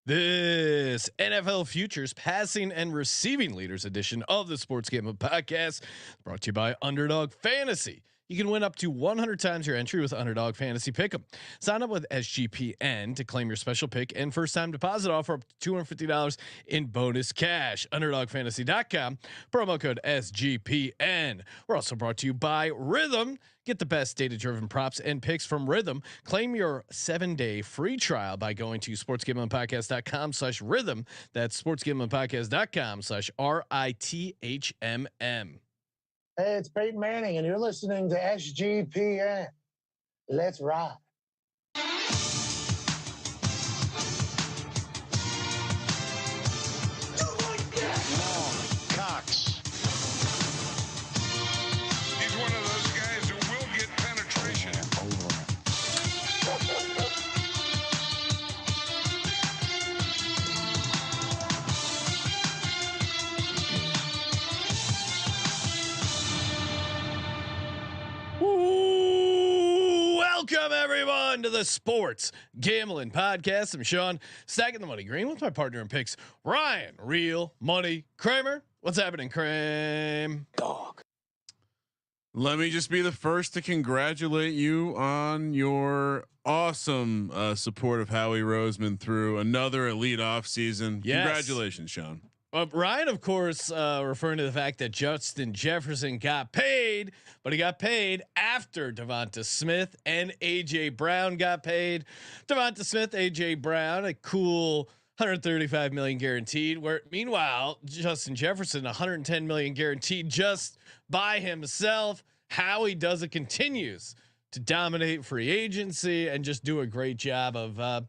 This NFL Futures Passing and Receiving Leaders edition of the Sports Gambling Podcast brought to you by Underdog Fantasy. You can win up to 100 times your entry with Underdog Fantasy Pick'em. Sign up with SGPN to claim your special pick and first time deposit offer up to $250 in bonus cash. UnderdogFantasy.com, promo code SGPN. We're also brought to you by Rhythm. Get the best data-driven props and picks from Rhythm. Claim your 7-day free trial by going to sportsgamblingpodcast.com/rhythm. That's sportsgamblingpodcast.com/RITHMM. Hey, it's Peyton Manning, and you're listening to SGPN. Let's ride. Cox. He's one of those guys who will get penetration. Welcome everyone to the Sports Gambling Podcast. I'm Sean, stacking the money green with my partner in picks, Ryan Real Money Kramer. What's happening, Kramer? Dog. Let me just be the first to congratulate you on your awesome support of Howie Roseman through another elite off season. Yes. Congratulations, Sean. Ryan, of course, referring to the fact that Justin Jefferson got paid, but he got paid after Devonta Smith and AJ Brown got paid. Devonta Smith, AJ Brown, a cool 135 million guaranteed. Where meanwhile, Justin Jefferson, 110 million guaranteed just by himself. How he does it continues to dominate free agency and just do a great job of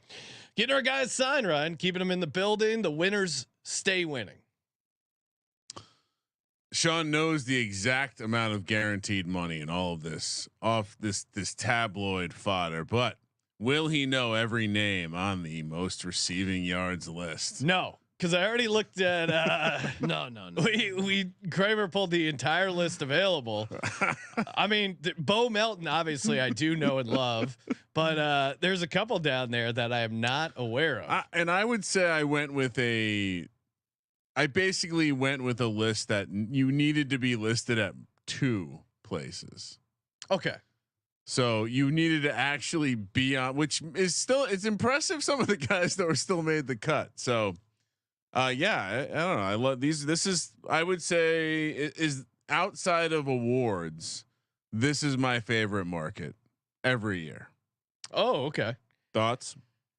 getting our guys signed, Ryan, keeping them in the building. The winners stay winning. Sean knows the exact amount of guaranteed money in all of this off this tabloid fodder, but will he know every name on the most receiving yards list? No, because I already looked at. No. We Kramer pulled the entire list available. I mean, Bo Melton, obviously, I do know and love, but there's a couple down there that I am not aware of. And I would say I basically went with a list that you needed to be listed at 2 places. Okay. So you needed to actually be on, which is still, it's impressive. Some of the guys that were still made the cut. So, yeah, I don't know. I love these. This is, I would say, is outside of awards. This is my favorite market every year. Oh, okay. Thoughts?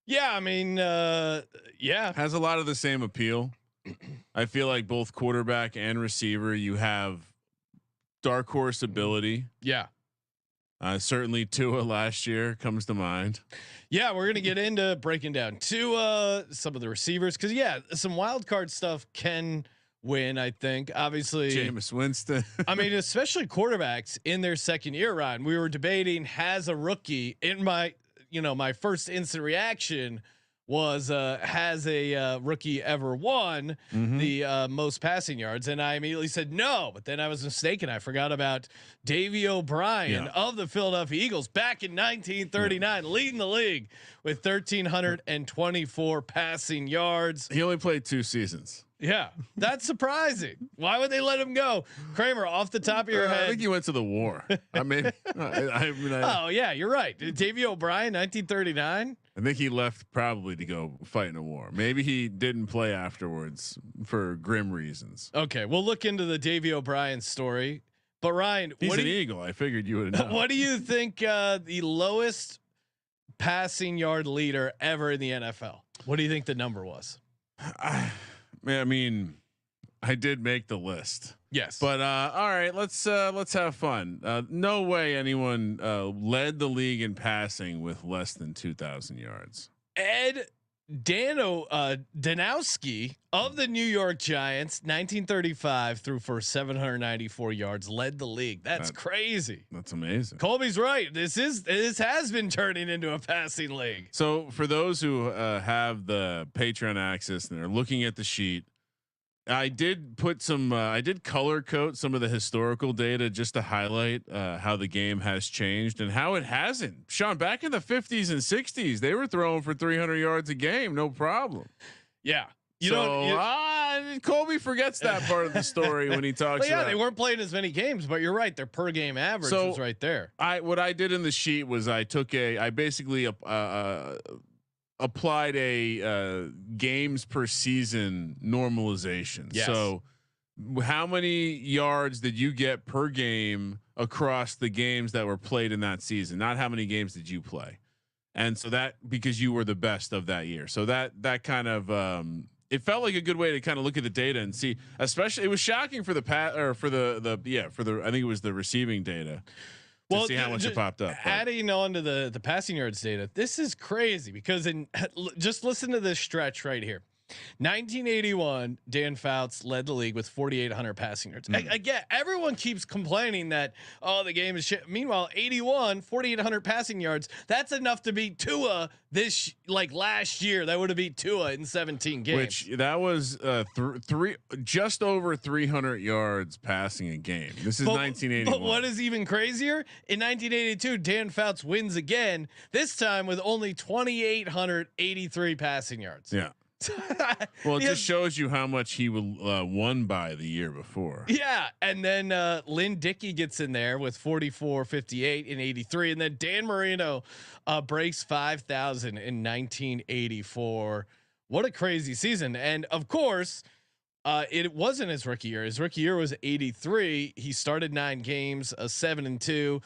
Yeah, I mean, yeah, has a lot of the same appeal. I feel like both quarterback and receiver, you have dark horse ability. Yeah. Certainly Tua last year comes to mind. Yeah, we're gonna get into breaking down Tua, some of the receivers, because some wild card stuff can win. I think obviously Jameis Winston. I mean, especially quarterbacks in their second year. Ryan, we were debating has a rookie in my first instant reaction was has a rookie ever won the most passing yards, and I immediately said no, but then I was mistaken. I forgot about Davey O'Brien of the Philadelphia Eagles back in 1939, leading the league with 1,324 passing yards. He only played 2 seasons. Yeah, that's surprising. Why would they let him go? Kramer, off the top of your head, I think he went to the war. I mean, oh yeah, you're right. Davey O'Brien, 1939. I think he left probably to go fight in a war. Maybe he didn't play afterwards for grim reasons. Okay, we'll look into the Davey O'Brien story. But Ryan, he's an Eagle. I figured you would know. What do you think the lowest passing yard leader ever in the NFL? What do you think the number was? I mean, I did make the list. Yes, but all right, let's have fun. No way anyone led the league in passing with less than 2,000 yards. Ed Danowski of the New York Giants, 1935 threw for 794 yards, led the league. That's crazy. That's amazing. Colby's right. This has been turning into a passing league. So for those who have the Patreon access and they're looking at the sheet, I did put some. I did color code some of the historical data just to highlight how the game has changed and how it hasn't. Sean, back in the 50s and 60s, they were throwing for 300 yards a game, no problem. Yeah. Colby forgets that part of the story when he talks. Well, yeah, they weren't playing as many games, but you're right. Their per game average was right there. What I did in the sheet was I basically applied a games per season normalization. Yes. So how many yards did you get per game across the games that were played in that season? Not how many games did you play. And so that, because you were the best of that year. So that kind of, it felt like a good way to kind of look at the data and see, especially it was shocking for the I think it was the receiving data. To see how much it popped up. Adding on to the passing yards data, this is crazy because just listen to this stretch right here. 1981, Dan Fouts led the league with 4,800 passing yards. Again, everyone keeps complaining that, oh, the game is shit. Meanwhile, 81, 4,800 passing yards. That's enough to beat Tua last year. That would have beat Tua in 17 games. Which that was just over 300 yards passing a game. This is 1981. But what is even crazier? In 1982, Dan Fouts wins again. This time with only 2,883 passing yards. Yeah. Well, it just shows you how much he won by the year before. Yeah, and then Lynn Dickey gets in there with 44-58 in 83, and then Dan Marino breaks 5,000 in 1984. What a crazy season! And of course, it wasn't his rookie year. His rookie year was 83. He started 9 games, 7-2.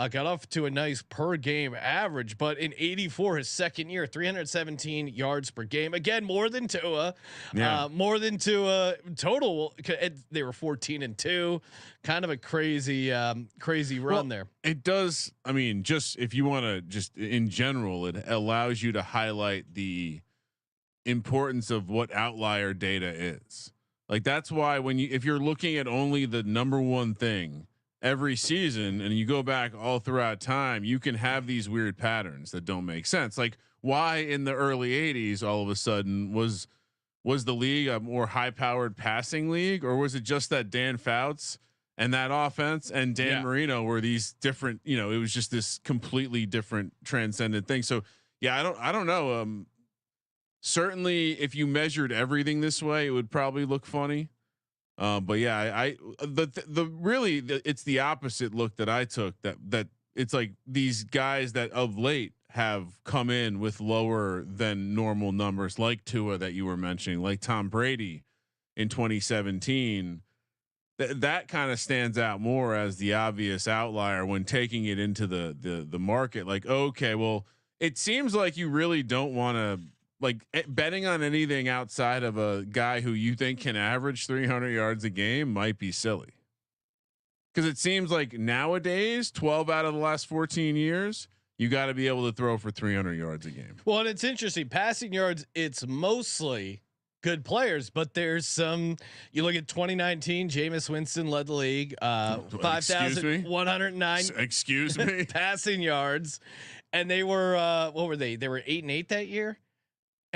Got off to a nice per game average, but in 84, his second year, 317 yards per game. Again, more than Tua, more than Tua total. They were 14-2, kind of a crazy run there. It does. I mean, just if you want to, just in general, it allows you to highlight the importance of what outlier data is. Like that's why if you're looking at only the number one thing every season and you go back all throughout time, you can have these weird patterns that don't make sense. Like why in the early 80s all of a sudden was the league a more high powered passing league, or was it just that Dan Fouts and that offense and Dan Marino were these different, it was just this completely different transcendent thing. So yeah, I don't know. Certainly if you measured everything this way, it would probably look funny. But yeah, it's the opposite look that I took, that it's like these guys that of late have come in with lower than normal numbers, like Tua that you were mentioning, like Tom Brady in 2017. That kind of stands out more as the obvious outlier when taking it into the market. Like, okay, well, it seems like you really don't want to betting on anything outside of a guy who you think can average 300 yards a game might be silly. Cause it seems like nowadays 12 out of the last 14 years, you got to be able to throw for 300 yards a game. Well, and it's interesting, passing yards, it's mostly good players, but there's some, you look at 2019, Jameis Winston led the league, 5,109 excuse me passing yards. And they were, what were they? They were 8-8 that year.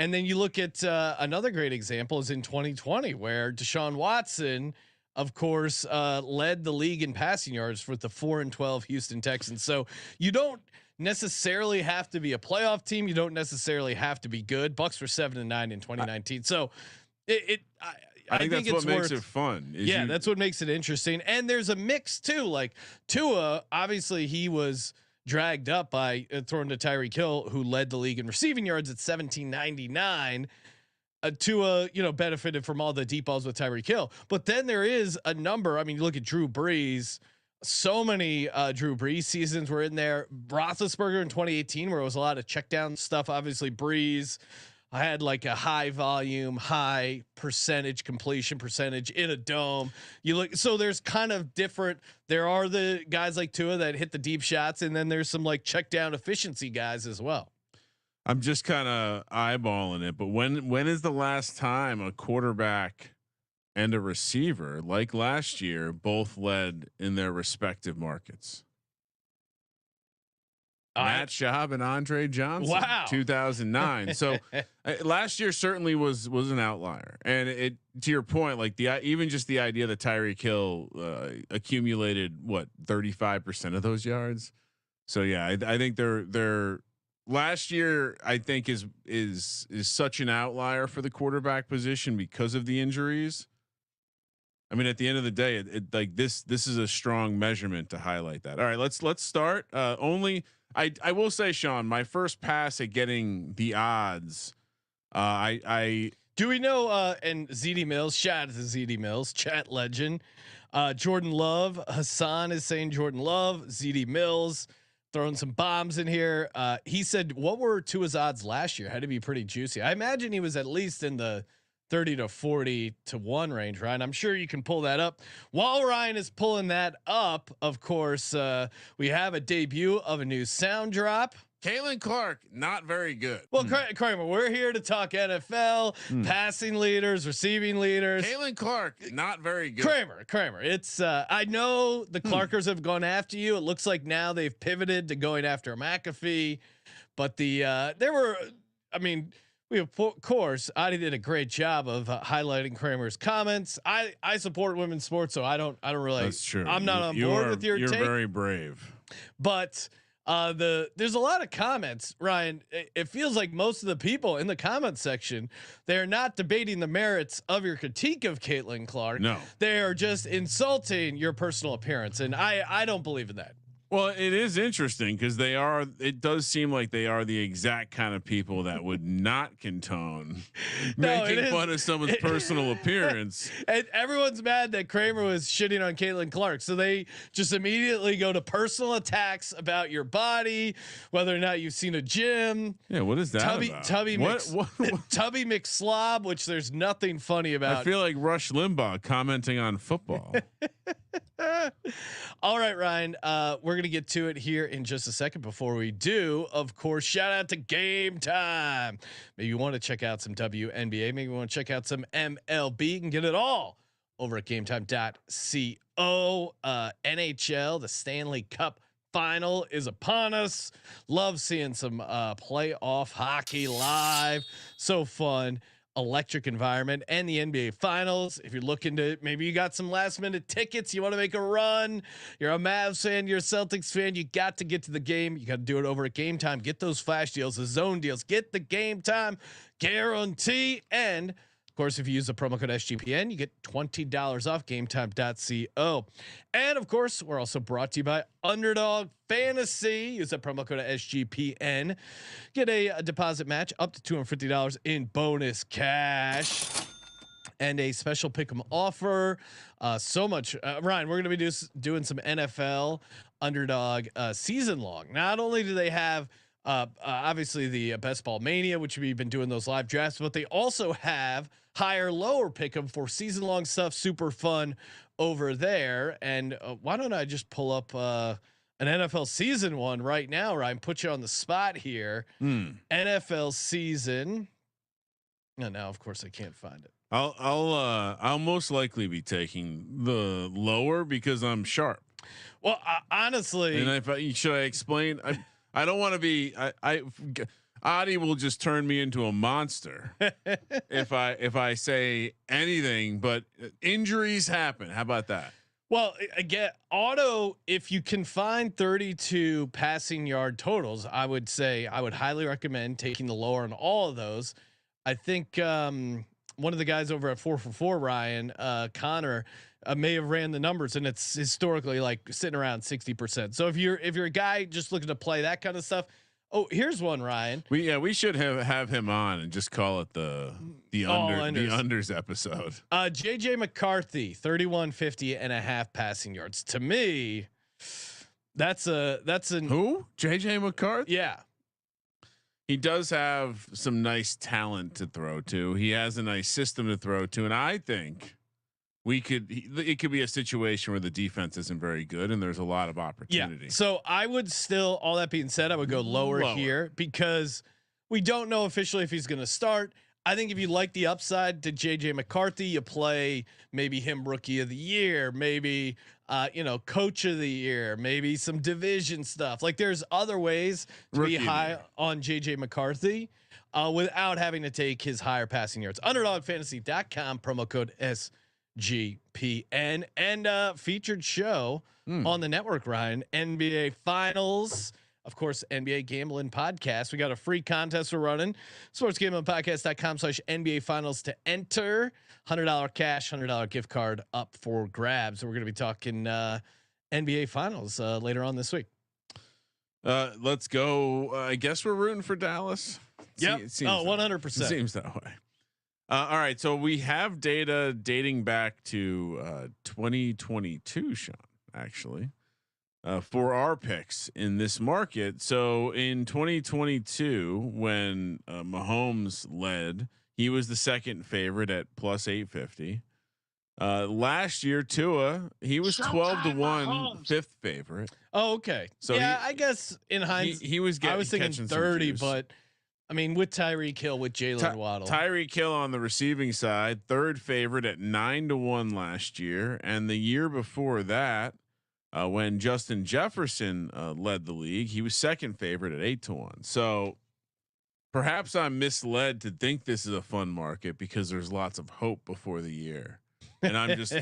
And then you look at another great example is in 2020, where Deshaun Watson, of course, led the league in passing yards with the 4-12 Houston Texans. So you don't necessarily have to be a playoff team. You don't necessarily have to be good. Bucks were 7-9 in 2019. So I think that's what makes it fun. That's what makes it interesting. And there's a mix too. Like Tua, obviously he was dragged up by throwing to Tyreek Hill, who led the league in receiving yards at 1,799. Tua, benefited from all the deep balls with Tyreek Hill. But then there is a number. I mean, you look at Drew Brees. So many Drew Brees seasons were in there. Roethlisberger in 2018, where it was a lot of check down stuff. Obviously, Brees. I had like a high volume, high percentage completion percentage in a dome. You look, so there's kind of different. There are the guys like Tua that hit the deep shots, and then there's some like check down efficiency guys as well. I'm just kind of eyeballing it, but when is the last time a quarterback and a receiver like last year both led in their respective markets? Matt Schaub and Andre Johnson. Wow. 2009. So last year certainly was an outlier. And it, to your point, like even just the idea that Tyreek Hill accumulated 35% of those yards. So yeah, I think they're last year I think is such an outlier for the quarterback position because of the injuries. I mean, at the end of the day, it like this is a strong measurement to highlight that. All right, let's start. I will say, Sean, my first pass at getting the odds. Do we know? And ZD Mills, shout out to ZD Mills, chat legend. Jordan Love, Hassan is saying Jordan Love, ZD Mills throwing some bombs in here. He said, what were Tua's odds last year? Had to be pretty juicy. I imagine he was at least in the 30 to 40 to 1 range, Ryan. I'm sure you can pull that up. While Ryan is pulling that up, of course, we have a debut of a new sound drop. Caitlin Clark, not very good. Well, Kramer, we're here to talk NFL, passing leaders, receiving leaders. Caitlin Clark, not very good. Kramer. It's I know the Clarkers have gone after you. It looks like now they've pivoted to going after McAfee, but of course, Adi did a great job of highlighting Kramer's comments. I support women's sports, so I don't really. That's true. I'm not on board with your take. You're very brave. But there's a lot of comments, Ryan. It feels like most of the people in the comment section, they're not debating the merits of your critique of Caitlin Clark. No, they are just insulting your personal appearance, and I don't believe in that. Well, it is interesting because it does seem like they are the exact kind of people that would not condone making fun of someone's personal appearance. And everyone's mad that Kramer was shitting on Caitlin Clark. So they just immediately go to personal attacks about your body, whether or not you've seen a gym. Yeah. What is that about? Tubby McSlob, which there's nothing funny about. I feel like Rush Limbaugh commenting on football. All right, Ryan, we're going to get to it here in just a second. Before we do, of course, shout out to Game Time. Maybe you want to check out some WNBA. Maybe you want to check out some MLB. You can get it all over at gametime.co. NHL, the Stanley Cup final is upon us. Love seeing some playoff hockey live. So fun. Electric environment, and the NBA finals. If you're looking to, maybe you got some last minute tickets, you want to make a run, you're a Mavs fan, you're a Celtics fan, you got to get to the game. You got to do it over at Game Time. Get those flash deals, the zone deals, get the Game Time guarantee. And of course, if you use the promo code SGPN, you get $20 off gametime.co. And of course, we're also brought to you by Underdog Fantasy. Use that promo code SGPN. Get a deposit match up to $250 in bonus cash. And a special pick'em offer. So much, Ryan. We're going to be doing some NFL Underdog season long. Not only do they have obviously the Best Ball Mania, which we've been doing those live drafts, but they also have higher lower pick'em for season long stuff. Super fun over there. And why don't I just pull up an NFL season one right now, Ryan? Put you on the spot here. NFL season. No, now of course I can't find it. I'll most likely be taking the lower because I'm sharp. Well, honestly, and should I explain? I don't want to be. Adi will just turn me into a monster if I say anything. But injuries happen. How about that? Well, again, if you can find 32 passing yard totals, I would say I would highly recommend taking the lower on all of those. I think one of the guys over at 4for4, Ryan Connor, may have ran the numbers, and it's historically like sitting around 60%. So if you're a guy just looking to play that kind of stuff. Oh, here's one, Ryan. We should have him on and just call it the unders episode. JJ McCarthy, 3150.5 passing yards. To me, that's an who? JJ McCarthy? Yeah. He does have some nice talent to throw to. He has a nice system to throw to, and I think it could be a situation where the defense isn't very good and there's a lot of opportunity. Yeah. So I would still, all that being said, I would go lower here because we don't know officially if he's going to start. I think if you like the upside to JJ McCarthy, you play maybe him rookie of the year, maybe coach of the year, maybe some division stuff. Like there's other ways to Rookie be high on JJ McCarthy without having to take his higher passing yards. UnderdogFantasy.com, promo code SGPN, and featured show on the network, Ryan. NBA Finals. Of course, NBA Gambling Podcast. We got a free contest we're running. sportsgamblingpodcast.com/NBA Finals to enter. $100 cash, $100 gift card up for grabs. We're going to be talking NBA Finals later on this week. Let's go. I guess we're rooting for Dallas. Yep. 100%. Seems that way. All right. So we have data dating back to 2022, Sean, actually. For our picks in this market. So in 2022, when Mahomes led, he was the second favorite at plus 850. Last year, Tua, he was 12-1, fifth favorite. Oh, okay. So yeah, I guess in hindsight, he was getting. I was thinking 30, but I mean, with Tyreek Hill, with Jalen Waddle, Tyreek Hill on the receiving side, third favorite at 9-1 last year, and the year before that. When Justin Jefferson led the league, he was second favorite at 8-1. So perhaps I'm misled to think this is a fun market because there's lots of hope before the year, and I'm just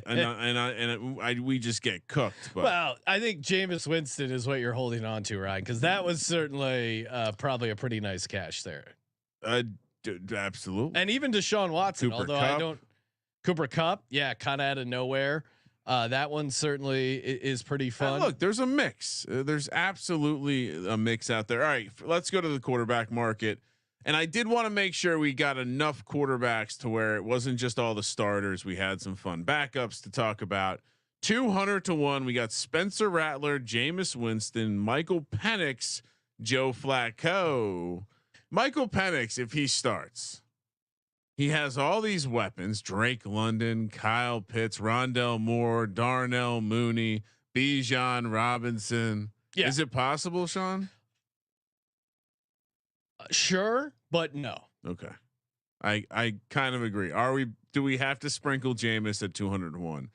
we just get cooked. But. Well, I think Jameis Winston is what you're holding on to, Ryan, because that was certainly probably a pretty nice cash there. Absolutely, and even Deshaun Watson, Cooper although Kupp. I don't. Cooper Kupp, yeah, kind of out of nowhere. That one certainly is pretty fun. Look, there's a mix. There's absolutely a mix out there. All right, let's go to the quarterback market. And I did want to make sure we got enough quarterbacks to where it wasn't just all the starters. We had some fun backups to talk about. 200-1. We got Spencer Rattler, Jameis Winston, Michael Penix, Joe Flacco. Michael Penix, if he starts. He has all these weapons: Drake London, Kyle Pitts, Rondell Moore, Darnell Mooney, Bijan Robinson. Yeah. Is it possible, Sean? Sure, but no. Okay. I kind of agree. Do we have to sprinkle Jameis at 201?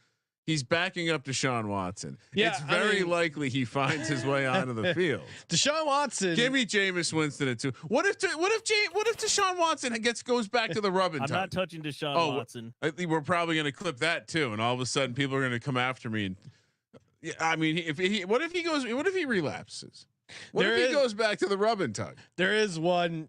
He's backing up Deshaun Watson. Yeah, it's very likely he finds his way onto the field. Deshaun Watson. Give me Jameis Winston at 2. What if Deshaun Watson goes back to the rub and I'm tug? not touching Deshaun Watson. I think we're probably going to clip that too, and all of a sudden people are going to come after me. And I mean, what if he relapses? What if he goes back to the rub and tug? There is one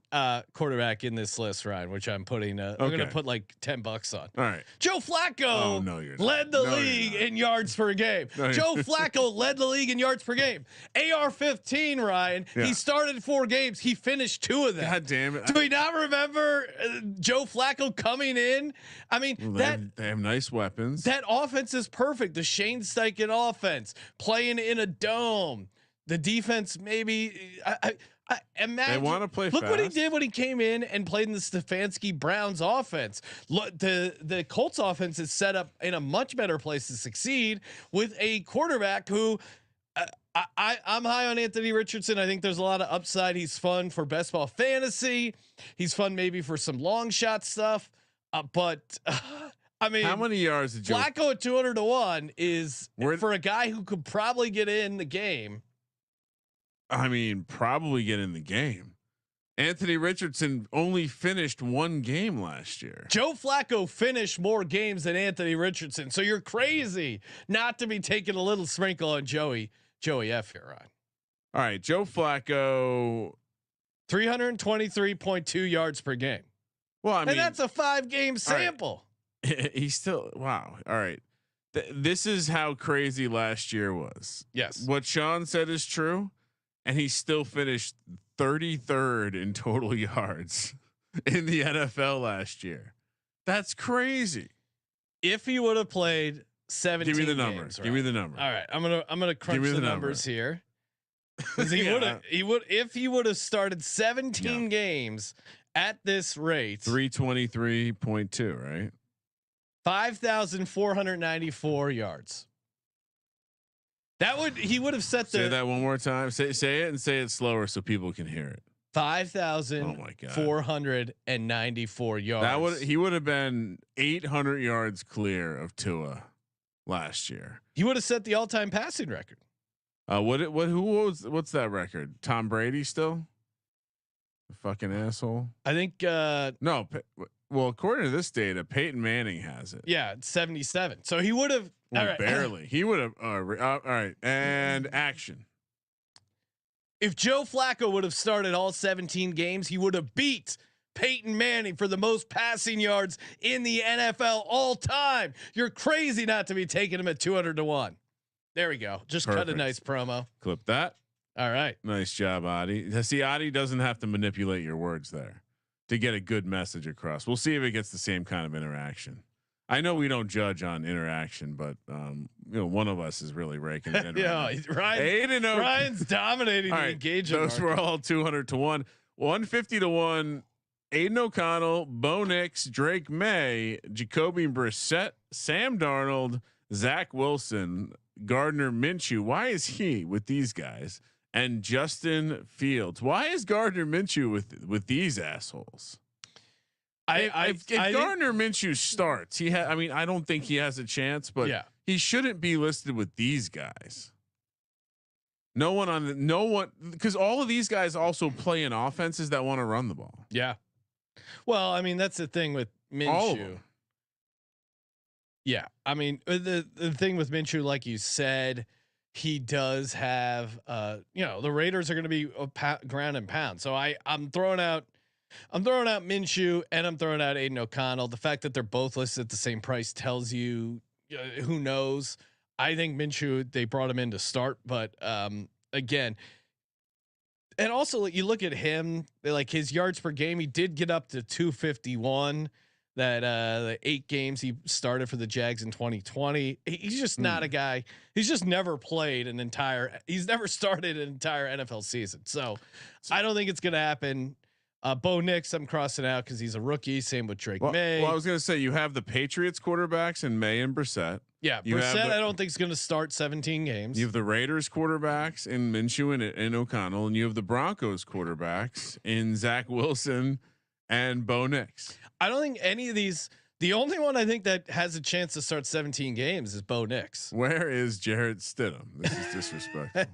quarterback in this list, Ryan, which I'm putting. I'm going to put like $10 on. All right. Joe Flacco led the league in yards per game. Joe Flacco led the league in yards per game. AR-15, Ryan. Yeah. He started 4 games. He finished 2 of them. God damn it! Do we not remember Joe Flacco coming in? I mean, they have nice weapons. That offense is perfect. The Shane Steichen offense, playing in a dome. The defense, maybe I imagine they want to play. Look fast. what he did when he came in and played in the Stefanski Browns offense. Look, the Colts offense is set up in a much better place to succeed with a quarterback who I'm high on Anthony Richardson. I think there's a lot of upside. He's fun for best ball fantasy. He's fun maybe for some long shot stuff. But I mean, how many yards did Flacco at 200-1 is for a guy who could probably get in the game. I mean, probably get in the game. Anthony Richardson only finished 1 game last year. Joe Flacco finished more games than Anthony Richardson. So you're crazy not to be taking a little sprinkle on Joey F here, Ryan. All right. Joe Flacco, 323.2 yards per game. Well, I mean, that's a 5-game sample. Right. He's still, wow. All right. This is how crazy last year was. Yes. What Sean said is true. And he still finished 33rd in total yards in the NFL last year. That's crazy. If he would have played 17 give me the number. games, Give me the number. All right, I'm gonna crunch the numbers here. If he would have started 17 games at this rate, 323.2, right? 5,494 yards. He would have set say that one more time. Say it and say it slower so people can hear it. 5,494 yards. He would have been 800 yards clear of Tua last year. He would have set the all-time passing record. What's that record? Tom Brady still? The fucking asshole. I think No, well, according to this data, Peyton Manning has it. yeah, it's 77. So he would have all right. Barely. He would have all right. And action. If Joe Flacco would have started all 17 games, he would have beat Peyton Manning for the most passing yards in the NFL all time. You're crazy not to be taking him at 200-1. There we go. Just cut a nice promo. Clip that. All right. Nice job, Adi. See, Adi doesn't have to manipulate your words there to get a good message across. We'll see if it gets the same kind of interaction. I know we don't judge on interaction, but one of us is really raking it in. Yeah, Ryan's dominating the engagement. Those were all 200-1, 150-1. Aiden O'Connell, Bo Nix, Drake May, Jacoby Brissett, Sam Darnold, Zach Wilson, Gardner Minshew. Why is he with these guys? And Justin Fields. Why is Gardner Minshew with these assholes? If Gardner Minshew starts, I don't think he has a chance, but he shouldn't be listed with these guys. No one, because all of these guys also play in offenses that want to run the ball. Yeah. Well, I mean, that's the thing with Minshew. Yeah. I mean, the thing with Minshew, like you said, he does have, the Raiders are going to be ground and pound. So I'm throwing out Minshew and I'm throwing out Aiden O'Connell. The fact that they're both listed at the same price tells you, who knows. I think Minshew, they brought him in to start, but again, and also you look at him, like his yards per game, he did get up to 251. That the 8 games he started for the Jags in 2020. He's just not a guy. He's just never played he's never started an entire NFL season. So I don't think it's going to happen. Bo Nix, I'm crossing out because he's a rookie. Same with Drake May. Well, I was going to say you have the Patriots quarterbacks in May and Brissett. Yeah, Brissett I don't think is going to start 17 games. You have the Raiders quarterbacks in Minshew and O'Connell, and you have the Broncos quarterbacks in Zach Wilson and Bo Nix. I don't think any of these. The only one I think that has a chance to start 17 games is Bo Nix. Where is Jarrett Stidham? This is disrespectful.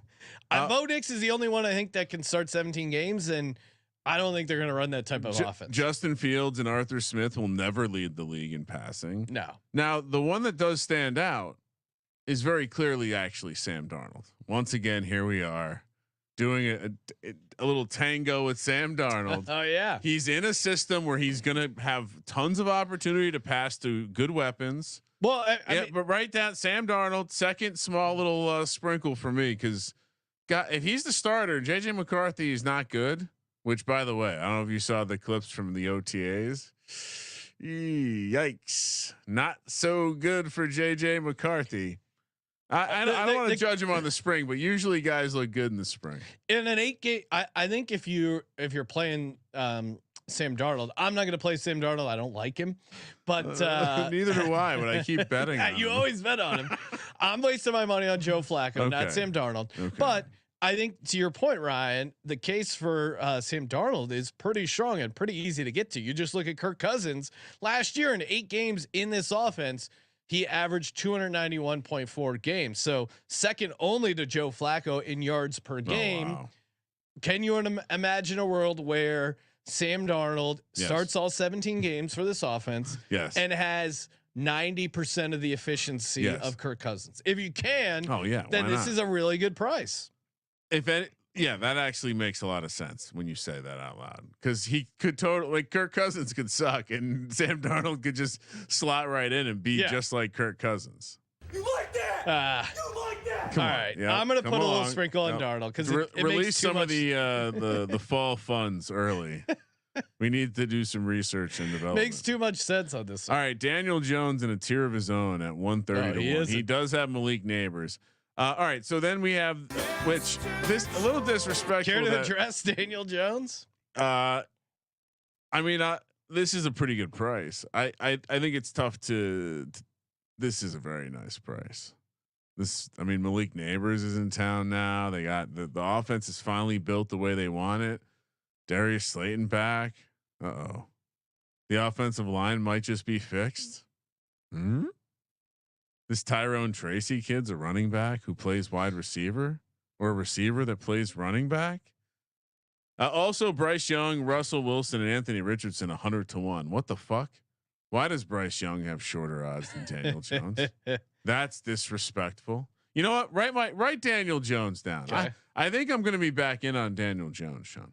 Bo Nix is the only one I think that can start 17 games, and I don't think they're going to run that type of offense. Justin Fields and Arthur Smith will never lead the league in passing. No. Now, the one that does stand out is very clearly actually Sam Darnold. Once again, here we are doing a little tango with Sam Darnold. Oh yeah. He's in a system where he's going to have tons of opportunity to pass to good weapons. Well, I mean, but write down Sam Darnold, second small little sprinkle for me. Cause if he's the starter, JJ McCarthy is not good. Which, by the way, I don't know if you saw the clips from the OTAs. Yikes! Not so good for JJ McCarthy. I don't want to judge him on the spring, but usually guys look good in the spring. In an 8 game, I think if you're playing Sam Darnold, I'm not going to play Sam Darnold. I don't like him, but neither do I. But I keep betting. On you him. Always bet on him. I'm wasting my money on Joe Flacco, not Sam Darnold. Okay. But I think to your point, Ryan, the case for Sam Darnold is pretty strong and pretty easy to get to. You just look at Kirk Cousins last year in 8 games in this offense. He averaged 291.4 games. So second only to Joe Flacco in yards per game. Wow. Can you imagine a world where Sam Darnold starts all 17 games for this offense and has 90% of the efficiency of Kirk Cousins? If you can, then this is a really good price. That actually makes a lot of sense when you say that out loud, because he could totally, Kirk Cousins could suck and Sam Darnold could just slot right in and be just like Kirk Cousins. You like that? You like that? All right, I'm gonna put a little sprinkle on Darnold because it release makes some of the fall funds early. We need to do some research and development. Makes too much sense on this one. All right, Daniel Jones in a tier of his own at 130-1. He does have Malik Neighbors. All right, so then we have a little disrespectful. Care to address Daniel Jones? I mean, this is a pretty good price. I think it's tough to. This is a very nice price. Malik Neighbors is in town now. They got the offense is finally built the way they want it. Darius Slayton back. The offensive line might just be fixed. This Tyrone Tracy kid's a running back who plays wide receiver, or a receiver that plays running back. Also, Bryce Young, Russell Wilson, and Anthony Richardson 100-1. What the fuck? Why does Bryce Young have shorter odds than Daniel Jones? That's disrespectful. You know what? Write Daniel Jones down. Okay. I think I'm going to be back in on Daniel Jones, Sean.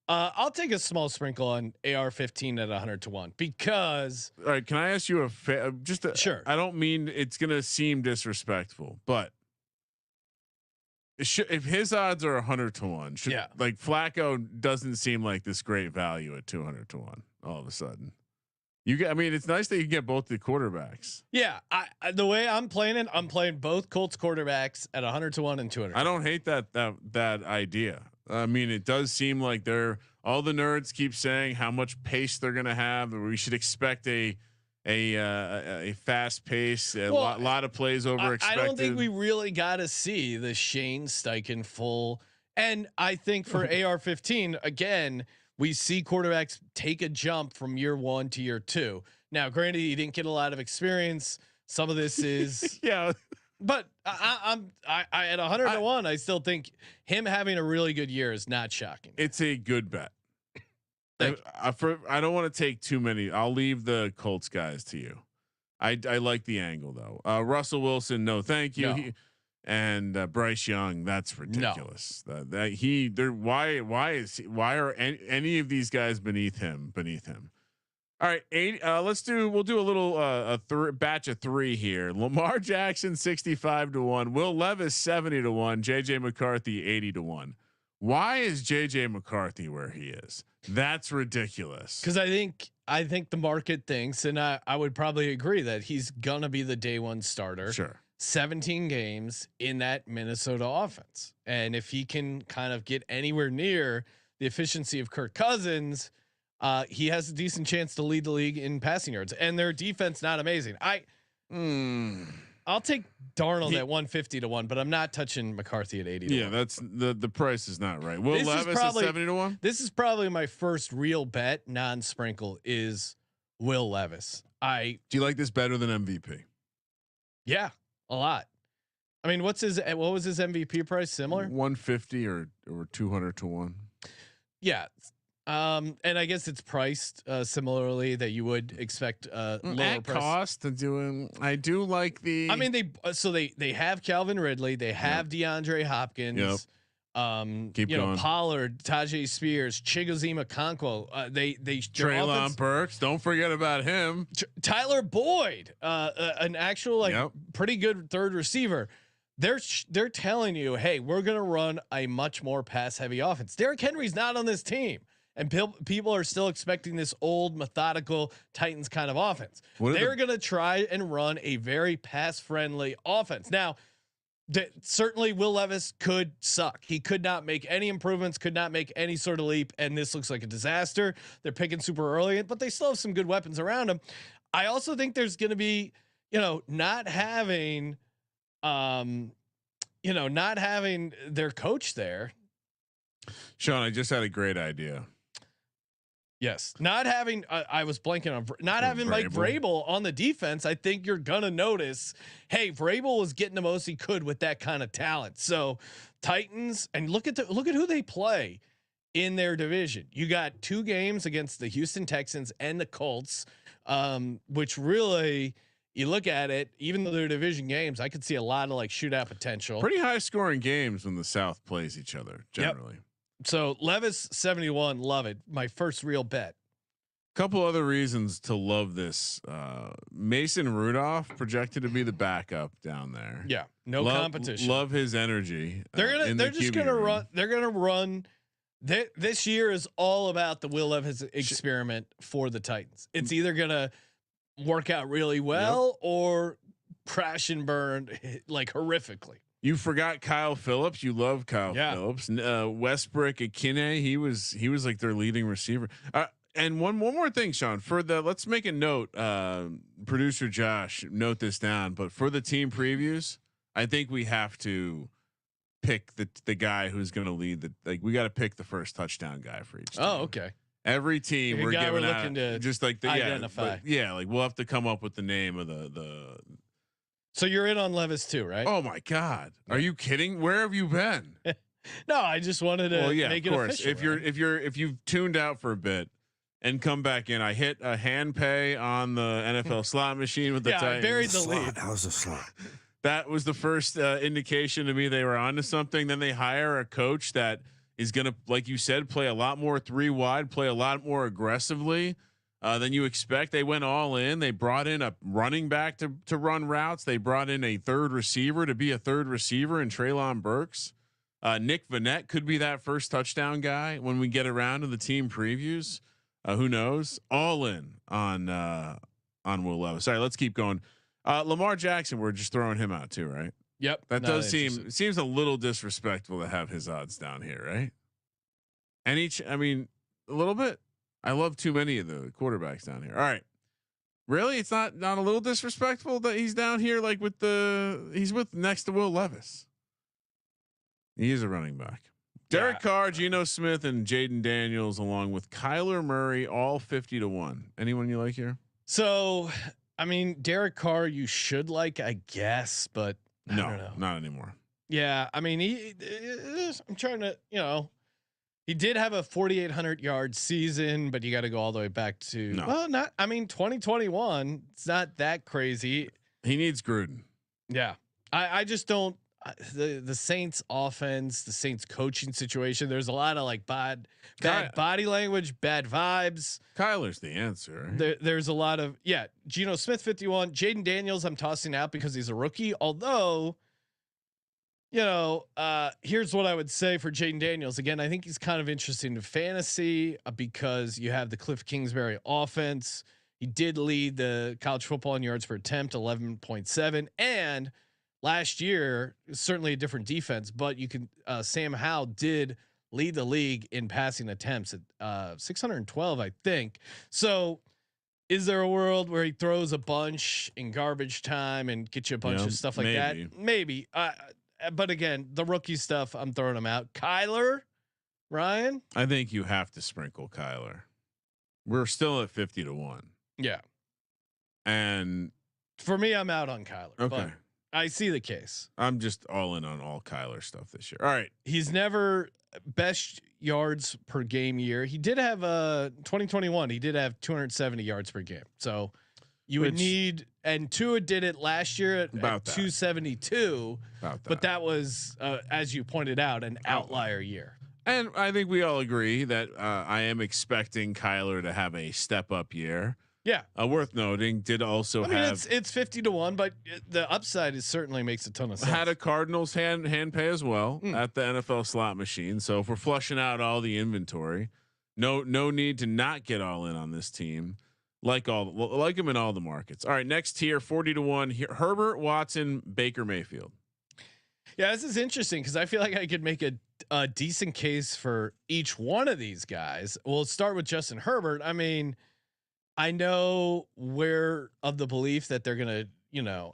I'll take a small sprinkle on AR-15 at 100-1 because. All right, can I ask you Sure. I don't mean it's going to seem disrespectful, but if his odds are 100-1, like Flacco doesn't seem like this great value at 200-1. All of a sudden, I mean, it's nice that you get both the quarterbacks. Yeah, the way I'm playing it, I'm playing both Colts quarterbacks at 100-1 and 200. I don't hate that idea. I mean, it does seem like all the nerds keep saying how much pace they're going to have. We should expect a fast pace, lot of plays over expected. I don't think we really got to see the Shane Steichen full. And I think for AR-15, again, we see quarterbacks take a jump from year 1 to year 2. Now, granted, he didn't get a lot of experience. Some of this is yeah. But I'm at 100-1. I still think him having a really good year is not shocking. It's a good bet. I don't want to take too many. I'll leave the Colts guys to you. I like the angle though. Russell Wilson, no, thank you. No. And Bryce Young, that's ridiculous. No. Why are any of these guys beneath him? All right, we'll do a little batch of 3 here. Lamar Jackson 65-1, Will Levis 70-1, JJ McCarthy 80-1. Why is JJ McCarthy where he is? That's ridiculous. Because I think the market thinks, and I would probably agree that he's gonna be the day 1 starter. Sure. 17 games in that Minnesota offense, and if he can kind of get anywhere near the efficiency of Kirk Cousins, he has a decent chance to lead the league in passing yards. And their defense not amazing. I'll take Darnold at 150-1, but I'm not touching McCarthy at 80-1. Yeah, that's the price is not right. Will Levis at 70-1. This is probably my first real bet, non-sprinkle, is Will Levis. Do you like this better than MVP? Yeah, a lot. I mean, what was his MVP price? Similar, 150 or 200-1. Yeah. And I guess it's priced similarly that you would expect lower price. Cost to doing. I do like the. I mean, they have Calvin Ridley, they have DeAndre Hopkins, Keep going. Pollard, Tajay Spears, Chigoziem Okonkwo. They Treylon Burks. Don't forget about him. Tyler Boyd, an actual pretty good third receiver. They're telling you, hey, we're gonna run a much more pass heavy offense. Derrick Henry's not on this team. And people are still expecting this old methodical Titans kind of offense. They're going to try and run a very pass friendly offense. Now, certainly Will Levis could suck. He could not make any improvements, could not make any sort of leap. And this looks like a disaster. They're picking super early, but they still have some good weapons around him. I also think there's going to be, not having their coach there. Sean, I just had a great idea. Yes, not having I was blanking on not having Mike Vrabel on the defense. I think you're gonna notice. Hey, Vrabel was getting the most he could with that kind of talent. So Titans, and look at who they play in their division. You got 2 games against the Houston Texans and the Colts, which really, you look at it, even though they're division games, I could see a lot of shootout potential. Pretty high scoring games when the South plays each other generally. Yep. So Levis 71, love it. My first real bet. Couple other reasons to love this. Mason Rudolph projected to be the backup down there. Yeah, no competition. Love his energy. They're just gonna run. They're gonna run. This year is all about the Will Levis experiment for the Titans. It's either gonna work out really well or crash and burn horrifically. You forgot Kyle Phillips. You love Kyle Phillips. Westbrook Akine. He was like their leading receiver. And one more thing, Sean. Let's make a note. Producer Josh, note this down. But for the team previews, I think we have to pick the guy who's going to lead we got to pick the first touchdown guy for each team. Oh, okay. Every team we're giving out to just like identify. we'll have to come up with the name of the So you're in on Levis too, right? Oh my God, are you kidding? Where have you been? No, I just wanted to make of it course. official. If you've tuned out for a bit and come back in, I hit a hand pay on the NFL slot machine with the Titans. I buried the lead. How's the slot? That was the first indication to me they were onto something. Then they hire a coach that is going to, like you said, play a lot more 3 wide, play a lot more aggressively than you expect. They went all in. They brought in a running back to run routes. They brought in a third receiver to be a third receiver in Treylon Burks. Nick Vannett could be that first touchdown guy when we get around to the team previews. Who knows? All in on Will Levis. Sorry, let's keep going. Lamar Jackson, we're just throwing him out too, right? Yep. That does seems a little disrespectful to have his odds down here, right? I mean, a little bit. I love too many of the quarterbacks down here. All right. Really? It's not a little disrespectful that he's down here like he's with next to Will Levis. He is a running back. Derek Carr, Geno Smith, and Jaden Daniels, along with Kyler Murray, all 50-1. Anyone you like here? So, I mean, Derek Carr, you should like, I guess, but I don't know. Not anymore. Yeah, I mean, I'm trying to, he did have a 4,800 yard season, but you got to go all the way back to 2021. It's not that crazy. He needs Gruden. Yeah, I just don't. The Saints offense, the Saints coaching situation. There's a lot of like bad body language, bad vibes. Kyler's the answer. Right? There's a lot of Geno Smith 51, Jaden Daniels. I'm tossing out because he's a rookie. Although, here's what I would say for Jaden Daniels. Again, I think he's kind of interesting to fantasy because you have the Cliff Kingsbury offense. He did lead the college football in yards per attempt, 11.7, and last year, certainly a different defense, but you can Sam Howell did lead the league in passing attempts at 612, I think. So is there a world where he throws a bunch in garbage time and get you a bunch of stuff like that? Maybe. But again, the rookie stuff, I'm throwing him out. Kyler, Ryan? I think you have to sprinkle Kyler. We're still at 50-1. Yeah. And for me, I'm out on Kyler. Okay. But I see the case. I'm just all in on all Kyler stuff this year. All right. He's never best yards per game year. He did have 2021. He did have 270 yards per game. So you would need, and Tua did it last year at 272. But that was, as you pointed out, an outlier year. And I think we all agree that I am expecting Kyler to have a step up year. Yeah. Worth noting, did also have it's 50-1, but the upside certainly makes a ton of sense. Had a Cardinals hand pay as well at the NFL slot machine. So if we're flushing out all the inventory, no need to not get all in on this team. Like him in all the markets. All right, next tier 40-1. Herbert, Watson, Baker Mayfield. Yeah, this is interesting because I feel like I could make a decent case for each one of these guys. We'll start with Justin Herbert. I mean, I know we're of the belief that they're gonna,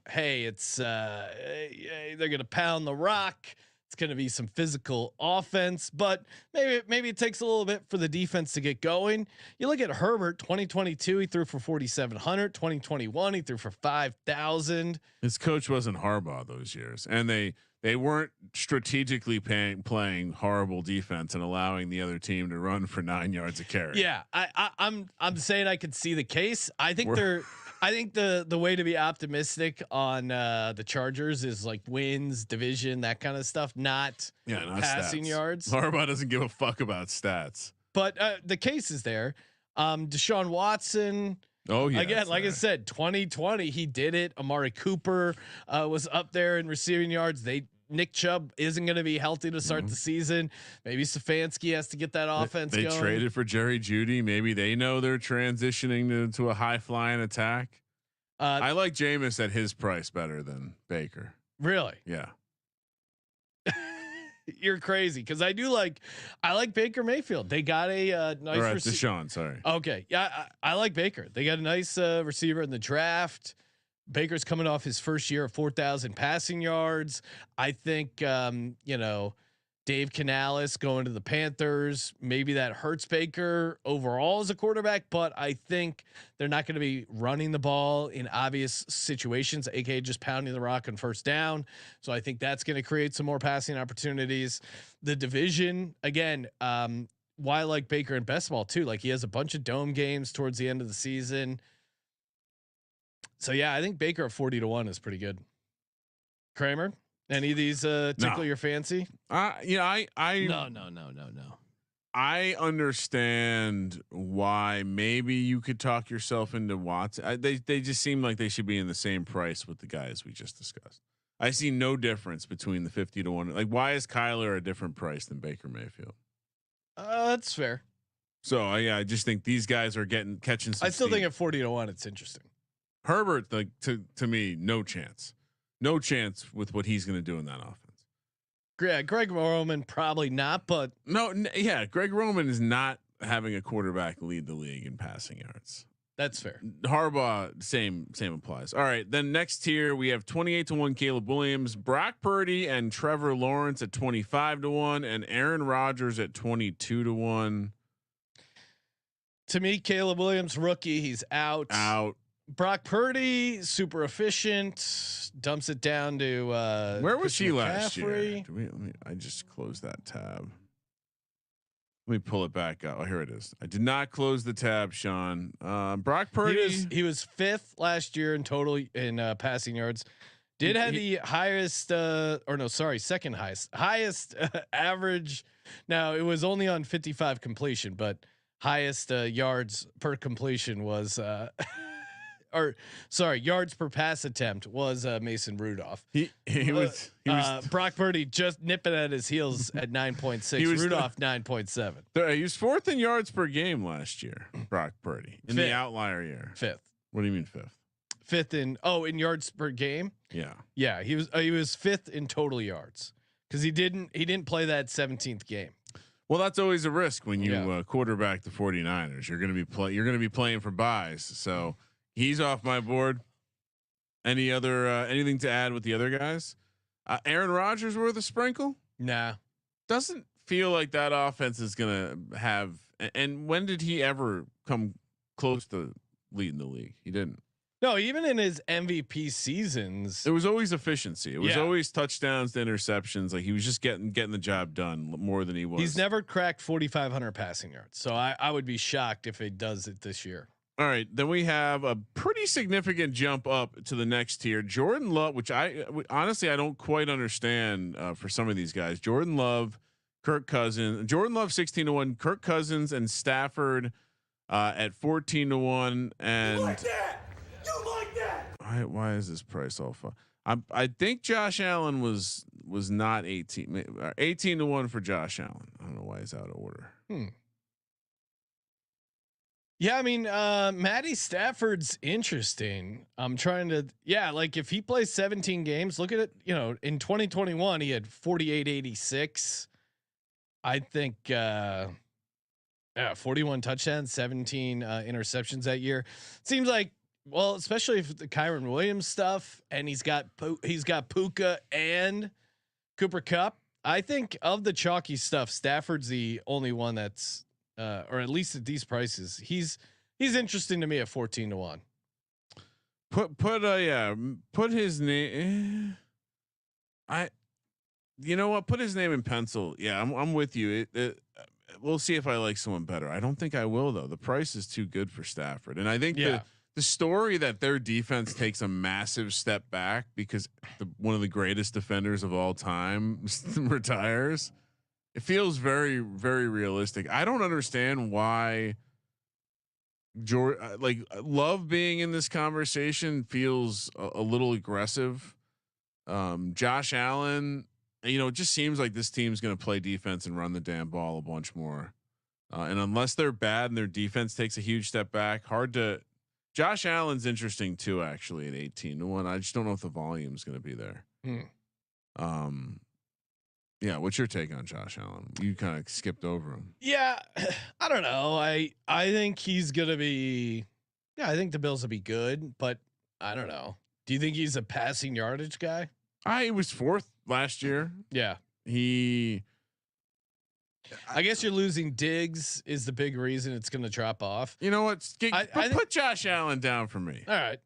hey, it's they're gonna pound the rock. It's gonna be some physical offense, but maybe it takes a little bit for the defense to get going. You look at Herbert, 2022, he threw for 4,700. 2021, he threw for 5,000. His coach wasn't Harbaugh those years, and they weren't strategically playing horrible defense and allowing the other team to run for 9 yards a carry. Yeah, I'm saying I could see the case. I think the way to be optimistic on the Chargers is like wins, division, that kind of stuff, not passing stats. yards. Harbaugh doesn't give a fuck about stats. But the case is there. Deshaun Watson. Oh yeah. Again, like I said, 2020 he did it. Amari Cooper was up there in receiving yards. Nick Chubb isn't going to be healthy to start the season. Maybe Stefanski has to get that offense they going. Traded for Jerry Jeudy. Maybe they know they're transitioning to a high flying attack. I like Jameis at his price better than Baker. Really? Yeah. You're crazy because I like Baker Mayfield. They got a nice Deshaun. Sorry. Okay, yeah, I like Baker. They got a nice receiver in the draft. Baker's coming off his first year of 4,000 passing yards. I think Daniel Dave Canales going to the Panthers. Maybe that hurts Baker overall as a quarterback, but I think they're not going to be running the ball in obvious situations, aka just pounding the rock on first down. So I think that's going to create some more passing opportunities. The division again, why I like Baker in best ball too? Like he has a bunch of dome games towards the end of the season. So yeah, I think Baker at 40-1 is pretty good. Kramer, any of these tickle your fancy? I No. I understand why maybe you could talk yourself into Watson. They just seem like they should be in the same price with the guys we just discussed. I see no difference between the 50-1. Like, why is Kyler a different price than Baker Mayfield? That's fair. So yeah, I just think these guys are catching some I still steam. think at 40-1, it's interesting. Herbert, like to me, no chance with what he's going to do in that offense. Yeah, Greg Roman probably not, but Greg Roman is not having a quarterback lead the league in passing yards. that's fair. Harbaugh, same applies. All right, then next tier we have 28-1 Caleb Williams, Brock Purdy and Trevor Lawrence at 25-1, and Aaron Rodgers at 22-1. To me, Caleb Williams, rookie, he's out. Brock Purdy, super efficient, dumps it down to where was he last year? McCaffrey. I just closed that tab. Let me pull it back up. Oh, here it is. I did not close the tab, Sean. Brock Purdy. He was 5th last year in total in passing yards. Did have the highest, second highest average. Now it was only on 55 completion, but highest yards per completion was yards per pass attempt was Mason Rudolph. He was Brock Purdy just nipping at his heels at 9.6. Rudolph 9.7. He was 4th in yards per game last year. Brock Purdy in the outlier year. 5th. What do you mean 5th? 5th in yards per game. Yeah. He was 5th in total yards because he didn't play that 17th game. Well, that's always a risk when you quarterback the 49ers. You're going to be playing for buys. So he's off my board. Any other anything to add with the other guys? Aaron Rodgers worth a sprinkle? Nah, doesn't feel like that offense is going to have. And when did he ever come close to leading the league? He didn't. No, even in his MVP seasons, it was always efficiency. It was always touchdowns to interceptions. Like he was just getting the job done more than he was. He's never cracked 4,500 passing yards. So I would be shocked if he does it this year. All right, then we have a pretty significant jump up to the next tier. Jordan Love, which I don't quite understand for some of these guys. Jordan Love, Kirk Cousins, Jordan Love 16-1, Kirk Cousins and Stafford at 14-1. And you like that? Why is this price all fun? I think Josh Allen was not 18-1 for Josh Allen. I don't know why he's out of order. Yeah, I mean, Matty Stafford's interesting. I'm trying to, like if he plays 17 games, look at it. In 2021, he had 48-86. I think, 41 touchdowns, 17 interceptions that year. Seems like, well, especially if the Kyron Williams stuff, and he's got Puka and Cooper Kupp. I think of the chalky stuff, Stafford's the only one that's. Or at least at these prices, he's interesting to me at 14-1. Put his name. Put his name in pencil. Yeah, I'm with you. We'll see if I like someone better. I don't think I will though. The price is too good for Stafford, and I think the story that their defense takes a massive step back because one of the greatest defenders of all time retires. It feels very, very realistic. I don't understand why Love being in this conversation feels a little aggressive. Josh Allen, it just seems like this team's going to play defense and run the damn ball a bunch more. And unless they're bad and their defense takes a huge step back, Josh Allen's interesting too, actually at 18-1. I just don't know if the volume is going to be there. Yeah, what's your take on Josh Allen? You kind of skipped over him. Yeah, I don't know. I think he's gonna be. Yeah, I think the Bills will be good, but I don't know. Do you think he's a passing yardage guy? He was 4th last year. Yeah, he I guess you're losing Diggs is the big reason it's going to drop off. You know what? I Put Josh Allen down for me. All right.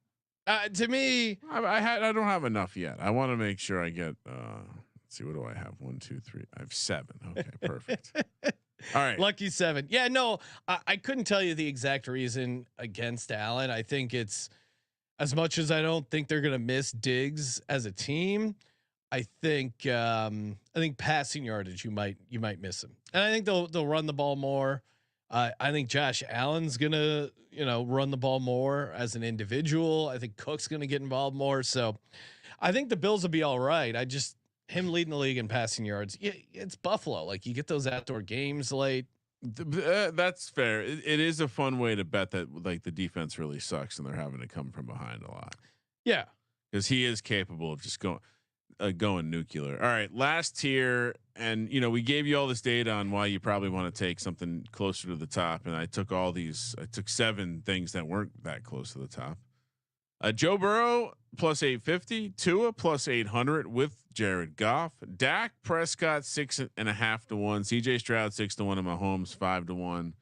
To me, I don't have enough yet. I want to make sure I get. Let's see. What do I have? 1, 2, 3. I have 7. Okay, perfect. All right. Lucky 7. Yeah, no, I couldn't tell you the exact reason against Allen. I think it's as much as I don't think they're going to miss Diggs as a team. I think passing yardage you might miss him, and I think they'll run the ball more. I think Josh Allen's gonna run the ball more as an individual. I think Cook's gonna get involved more. So I think the Bills will be all right. I just him leading the league in passing yards. Yeah, it's Buffalo. Like you get those outdoor games late. That's fair. It is a fun way to bet that like the defense really sucks and they're having to come from behind a lot. Yeah, because he is capable of just going nuclear. All right, last tier, and we gave you all this data on why you probably want to take something closer to the top, and I took 7 things that weren't that close to the top. Joe Burrow plus 850, Tua plus 800 with Jared Goff, Dak Prescott 6.5 to 1, CJ Stroud 6 to 1, and Mahomes 5 to 1.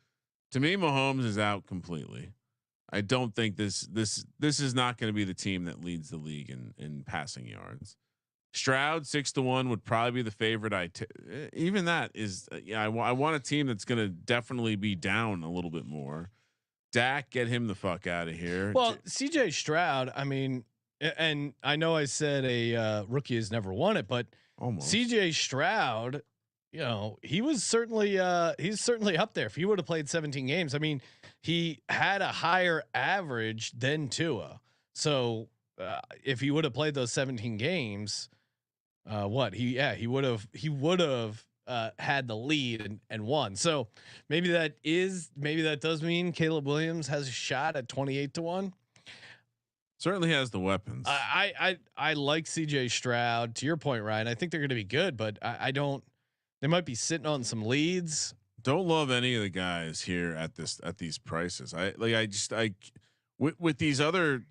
To me, Mahomes is out completely. I don't think this is not going to be the team that leads the league in passing yards. Stroud 6 to 1 would probably be the favorite. Even that is I want a team that's going to definitely be down a little bit more. Dak, get him the fuck out of here. Well, CJ Stroud, I mean, and I know I said a rookie has never won it, but almost. CJ Stroud, he's certainly up there. If he would have played 17 games, I mean, he had a higher average than Tua. So if he would have played those 17 games, he would have had the lead and won. So maybe that does mean Caleb Williams has a shot at 28 to 1. Certainly has the weapons. I like CJ Stroud. To your point, Ryan, I think they're going to be good, but I don't. They might be sitting on some leads. Don't love any of the guys here at these prices. With these other,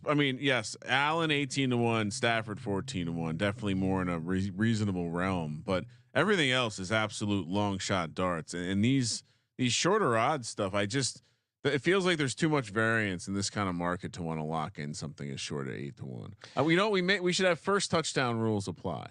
I mean, yes, Allen 18 to 1, Stafford 14 to 1, definitely more in a reasonable realm, but everything else is absolute long shot darts. And these shorter odds stuff, it feels like there's too much variance in this kind of market to want to lock in something as short as 8 to 1. We should have first touchdown rules apply.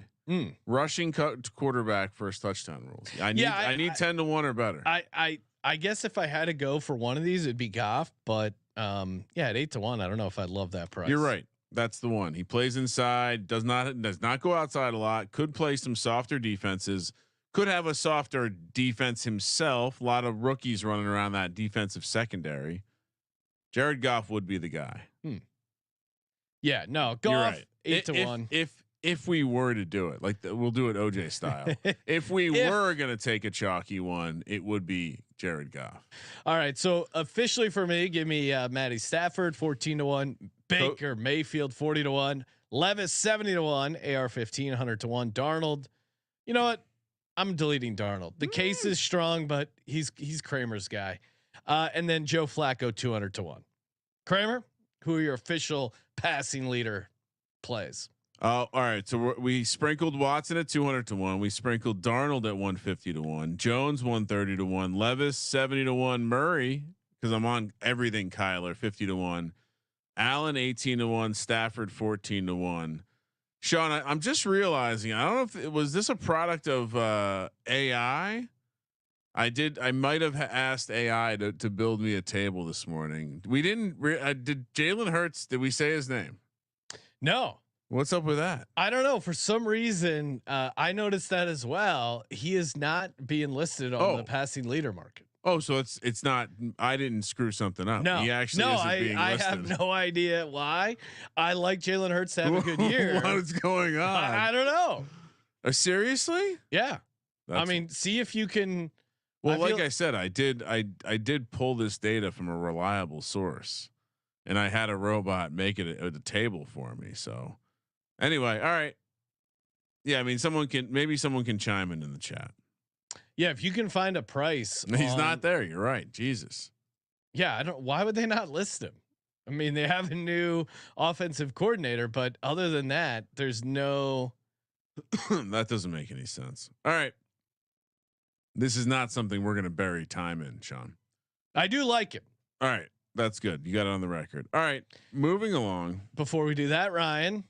Rushing quarterback first touchdown rules. I need 10 to 1 or better. I guess if I had to go for one of these, it'd be Goff, but at 8 to 1, I don't know if I'd love that price. You're right. That's the one. He plays inside, does not go outside a lot, could play some softer defenses, could have a softer defense himself. A lot of rookies running around that defensive secondary. Jared Goff would be the guy. Yeah, no, Goff right. 8 to 1. If we were to do it, we'll do it OJ style. If we were going to take a chalky one, it would be Jared Goff. All right. So officially for me, give me Matty Stafford 14 to 1, Baker Mayfield 40 to 1, Levis 70 to 1, AR 15 100 to 1, Darnold. You know what? I'm deleting Darnold. The case is strong, but he's Kramer's guy. And then Joe Flacco 200 to 1. Kramer, who are your official passing leader plays? All right. So we sprinkled Watson at 200 to 1. We sprinkled Darnold at 150 to 1. Jones 130 to 1. Levis 70 to 1. Murray, because I'm on everything Kyler 50 to 1. Allen 18 to 1. Stafford 14 to 1. Sean, I'm just realizing, I don't know if it was this a product of AI. I might have asked AI to build me a table this morning. We didn't. Did Jalen Hurts? Did we say his name? No. What's up with that? I don't know. For some reason, I noticed that as well. He is not being listed on the passing leader market. Oh, so it's not. I didn't screw something up. No, he actually isn't being listed. I have no idea why. I like Jalen Hurts to have a good year. What is going on? I don't know. Seriously? Yeah. I mean, see if you can. Well, like I said, I did pull this data from a reliable source, and I had a robot make it a table for me. So. Anyway, all right. Yeah, I mean, someone can chime in the chat. Yeah, if you can find a price, he's not there. You're right. Jesus. Yeah, I don't. Why would they not list him? I mean, they have a new offensive coordinator, but other than that, there's no. That doesn't make any sense. All right. this is not something we're going to bury time in, Sean. I do like it. All right. That's good. You got it on the record. All right. Moving along. Before we do that, Ryan, of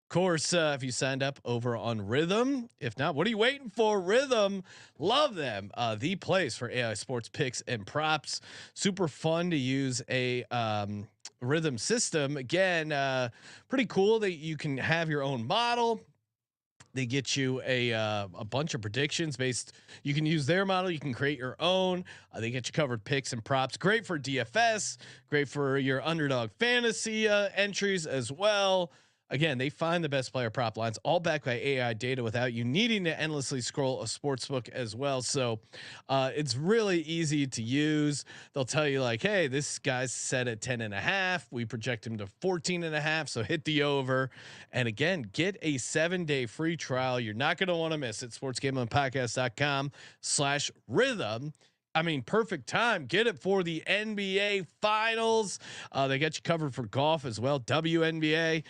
course, if you signed up over on Rhythm, if not, what are you waiting for? Rhythm, love them. The place for AI sports picks and props. Super fun to use a Rhythm system. Again, pretty cool that you can have your own model. They get you a bunch of predictions based. You can use their model. You can create your own. They get you covered picks and props. Great for DFS. Great for your underdog fantasy entries as well. Again, they find the best player prop lines, all backed by AI data, without you needing to endlessly scroll a sportsbook as well. So it's really easy to use. They'll tell you like, hey, this guy's set at 10.5. We project him to 14.5. So hit the over. And again, get a 7-day free trial. You're not going to want to miss it. sportsgamblingpodcast.com/rhythm. I mean, perfect time. Get it for the NBA finals. They got you covered for golf as well. WNBA.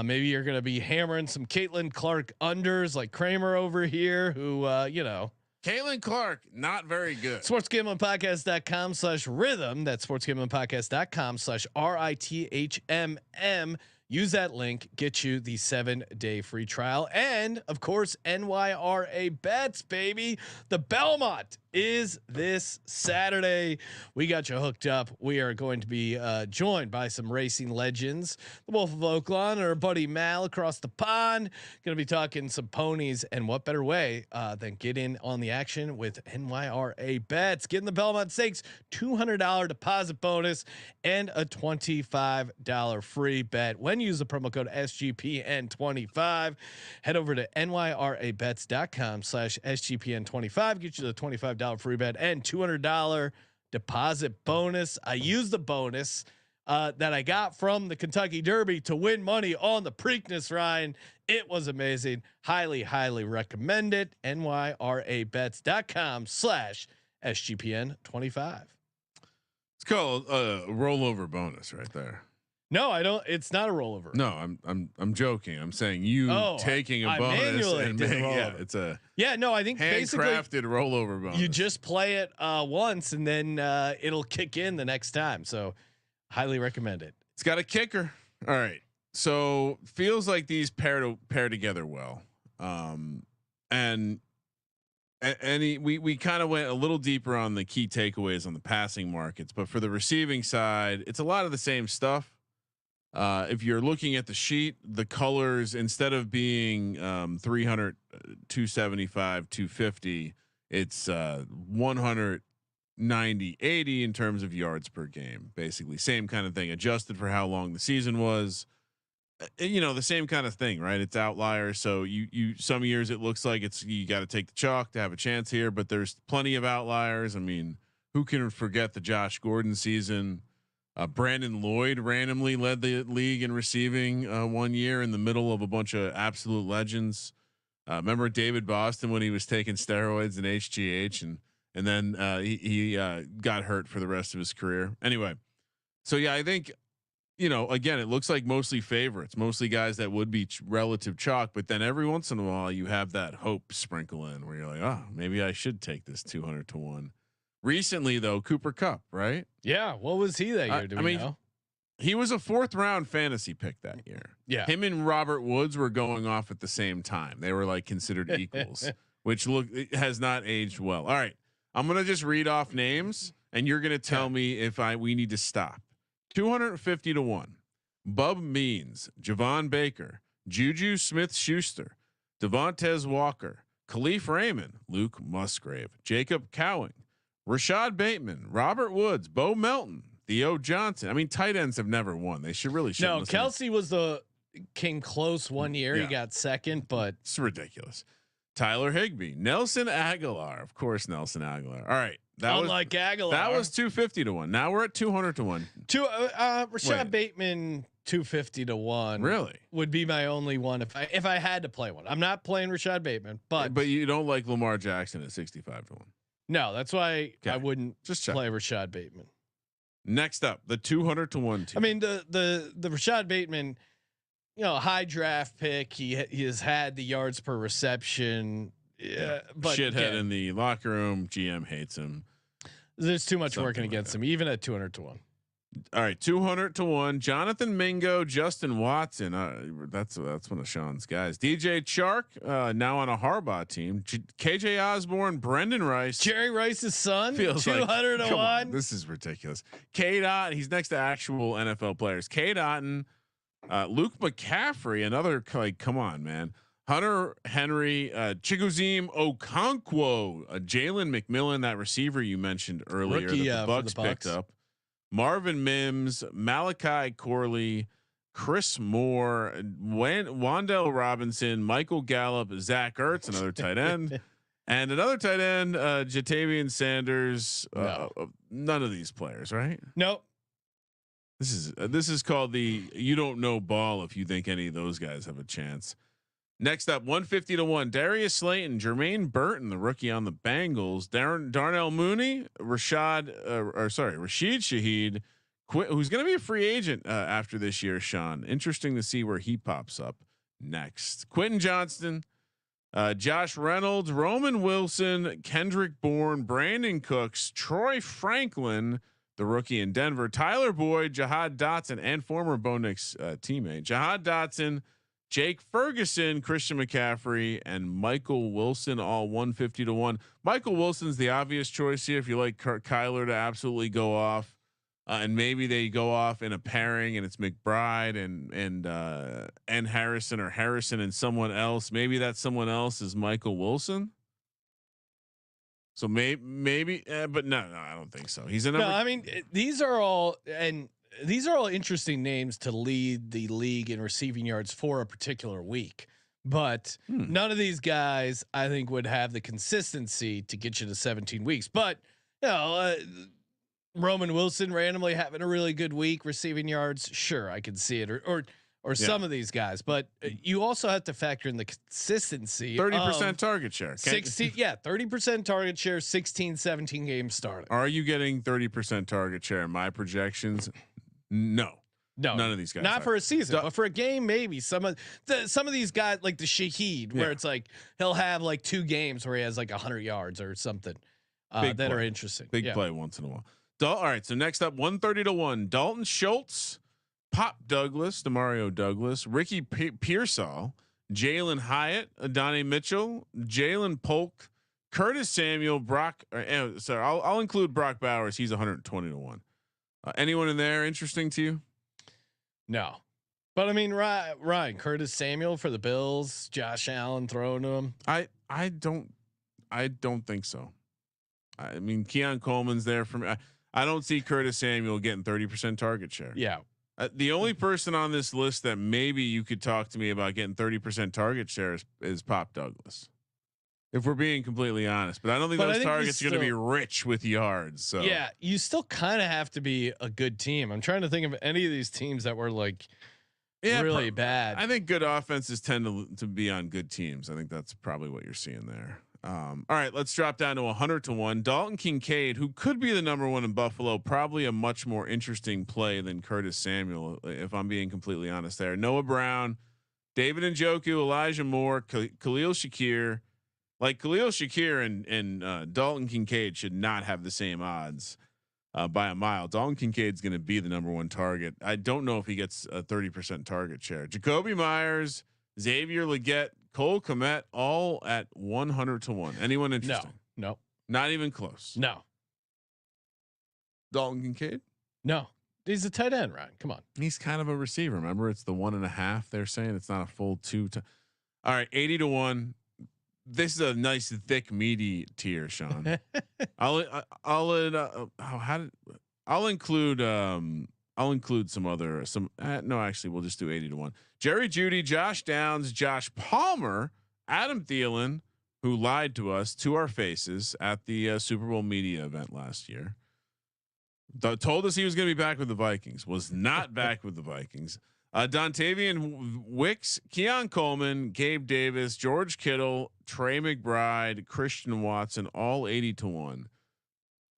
Maybe you're going to be hammering some Caitlin Clark unders like Kramer over here, who, Caitlin Clark, not very good. sportsgamblingpodcast.com/rhythm. That's sportsgamblingpodcast.com/RITHMM. Use that link, get you the 7-day free trial. And of course, NYRA bets, baby. The Belmont is this Saturday. We got you hooked up. We are going to be joined by some racing legends, the Wolf of Oaklawn, our buddy Mal across the pond. Going to be talking some ponies, and what better way than get in on the action with NYRA bets. Get in the Belmont Stakes $200 deposit bonus and a $25 free bet when you use the promo code SGPN25. Head over to nyrabets.com/SGPN25. Get you the $25 free bet and $200 deposit bonus. I used the bonus that I got from the Kentucky Derby to win money on the Preakness, Ryan. It was amazing. Highly recommend it. nyrabets.com/SGPN25. It's called a rollover bonus right there. No, I don't. It's not a rollover. No, I'm joking. I'm saying you taking a bonus and it's a no. I think handcrafted rollover bonus. You just play it once and then it'll kick in the next time. So highly recommend it. It's got a kicker. All right, so feels like these pair together well. We kind of went a little deeper on the key takeaways on the passing markets, but for the receiving side, it's a lot of the same stuff. If you're looking at the sheet, the colors, instead of being 300, 275, 250, it's 190, 80 in terms of yards per game. Basically, same kind of thing, adjusted for how long the season was. The same kind of thing, right? It's outliers. So you some years it looks like you got to take the chalk to have a chance here, but there's plenty of outliers. I mean, who can forget the Josh Gordon season? Brandon Lloyd randomly led the league in receiving one year in the middle of a bunch of absolute legends. Remember David Boston when he was taking steroids and HGH, and then he got hurt for the rest of his career. Anyway, so yeah, I think again, it looks like mostly favorites, mostly guys that would be relative chalk, but then every once in a while you have that hope sprinkle in where you're like, oh, maybe I should take this 200 to 1. Recently though, Cooper Kupp, right? Yeah. What was he that year? Do we know? He was a 4th round fantasy pick that year. Yeah. Him and Robert Woods were going off at the same time. They were like considered equals, which it has not aged well. All right. I'm going to just read off names and you're going to tell me if we need to stop. 250 to 1. Bub Means, Javon Baker, Juju Smith-Schuster, Devontae Walker, Khalif Raymond, Luke Musgrave, Jacob Cowing, Rashad Bateman, Robert Woods, Bo Melton, Theo Johnson. I mean, tight ends have never won. They should really. No, Kelsey came close one year. Yeah. He got second, but it's ridiculous. Tyler Higbee, Nelson Aguilar, of course, Nelson Aguilar. All right, unlike Aguilar, that was 250 to 1. Now we're at 200 to 1. Rashad Bateman 250 to 1. Really would be my only one if I had to play one. I'm not playing Rashad Bateman, but you don't like Lamar Jackson at 65 to 1. No, that's why I wouldn't just play Rashad Bateman. Next up, the 200 to 1 team. I mean, the Rashad Bateman, high draft pick. He has had the yards per reception. Yeah, but shithead again, in the locker room. GM hates him. there's too much Something working like against that. him, even at 200-1. All right, 200-1. Jonathan Mingo, Justin Watson. That's one of Sean's guys. DJ Chark, now on a Harbaugh team. KJ Osborne, Brendan Rice, Jerry Rice's son, feels 200-1. This is ridiculous. K. Dot. He's next to actual NFL players. K. Dotton, Luke McCaffrey, another come on, man. Hunter Henry, Chigoziem Okonkwo, Jalen McMillan, that receiver you mentioned earlier Rookie, that the Bucks picked up. Marvin Mims, Malachi Corley, Chris Moore, Wandell Robinson, Michael Gallup, Zach Ertz, another tight end, and another tight end, Jatavian Sanders. No. None of these players, right? Nope. This is called the you don't know ball if you think any of those guys have a chance. Next up, 150-1. Darius Slayton, Jermaine Burton, the rookie on the Bengals, Darnell Mooney, Rashid Shaheed, who's going to be a free agent after this year. Sean, interesting to see where he pops up next. Quentin Johnston, Josh Reynolds, Roman Wilson, Kendrick Bourne, Brandon Cooks, Troy Franklin, the rookie in Denver, Tyler Boyd, Jahad Dotson, and former Bo Nix teammate Jahad Dotson, Jake Ferguson, Christian McCaffrey, and Michael Wilson, all 150-1. Michael Wilson's the obvious choice here if you like Kyler to absolutely go off, and maybe they go off in a pairing and it's McBride and Harrison, or Harrison and someone else. Maybe that someone else is Michael Wilson. So maybe, but no, I don't think so. He's a number. No, I mean these are all interesting names to lead the league in receiving yards for a particular week, but none of these guys I think would have the consistency to get you to 17 weeks. But you know, Roman Wilson randomly having a really good week receiving yards, sure, I can see it, or some of these guys, but you also have to factor in the consistency. 30% target share. 30% target share, 16, 17 games starting. Are you getting 30% target share in my projections? No, none of these guys. Not for a season, but for a game, maybe some of these guys, like the Shaheed, where it's like he'll have like 2 games where he has like 100 yards or something that are interesting. Big play once in a while. All right, so next up, 130-1. Dalton Schultz, Pop Douglas, Demario Douglas, Ricky Pearsall, Jalen Hyatt, Adonai Mitchell, Jalen Polk, Curtis Samuel, Brock. Sorry, I'll include Brock Bowers. He's 120-1. Anyone in there interesting to you? No, but I mean, Ryan Curtis Samuel for the Bills, Josh Allen throwing to him. I don't think so. I mean, Keon Coleman's there for me. I don't see Curtis Samuel getting 30% target share. Yeah. The only person on this list that maybe you could talk to me about getting 30% target share is Pop Douglas, if we're being completely honest. But I don't think those targets are going to be rich with yards. So yeah, you still kind of have to be a good team. I'm trying to think of any of these teams that were like really bad. I think good offenses tend to be on good teams. I think that's probably what you're seeing there. All right, let's drop down to 100-1. Dalton Kincaid, who could be the number 1 in Buffalo, probably a much more interesting play than Curtis Samuel, if I'm being completely honest there. Noah Brown, David Njoku, Elijah Moore, Khalil Shakir. Like Khalil Shakir and Dalton Kincaid should not have the same odds by a mile. Dalton Kincaid's going to be the number 1 target. I don't know if he gets a 30% target share. Jacoby Myers, Xavier Legette, Cole Kmet, all at 100-1. Anyone interesting? No, not even close. No. Dalton Kincaid? No, he's a tight end, Ryan. Come on. He's kind of a receiver. Remember, it's the 1.5. They're saying it's not a full 2. All right, 80-1. This is a nice, thick, meaty tier, Sean. I'll include some other no, actually we'll just do 80-1. Jerry Jeudy, Josh Downs, Josh Palmer, Adam Thielen, who lied to us to our faces at the Super Bowl media event last year. Told us he was going to be back with the Vikings, was not back with the Vikings. Dontavian Wicks, Keon Coleman, Gabe Davis, George Kittle, Trey McBride, Christian Watson, all 80-1.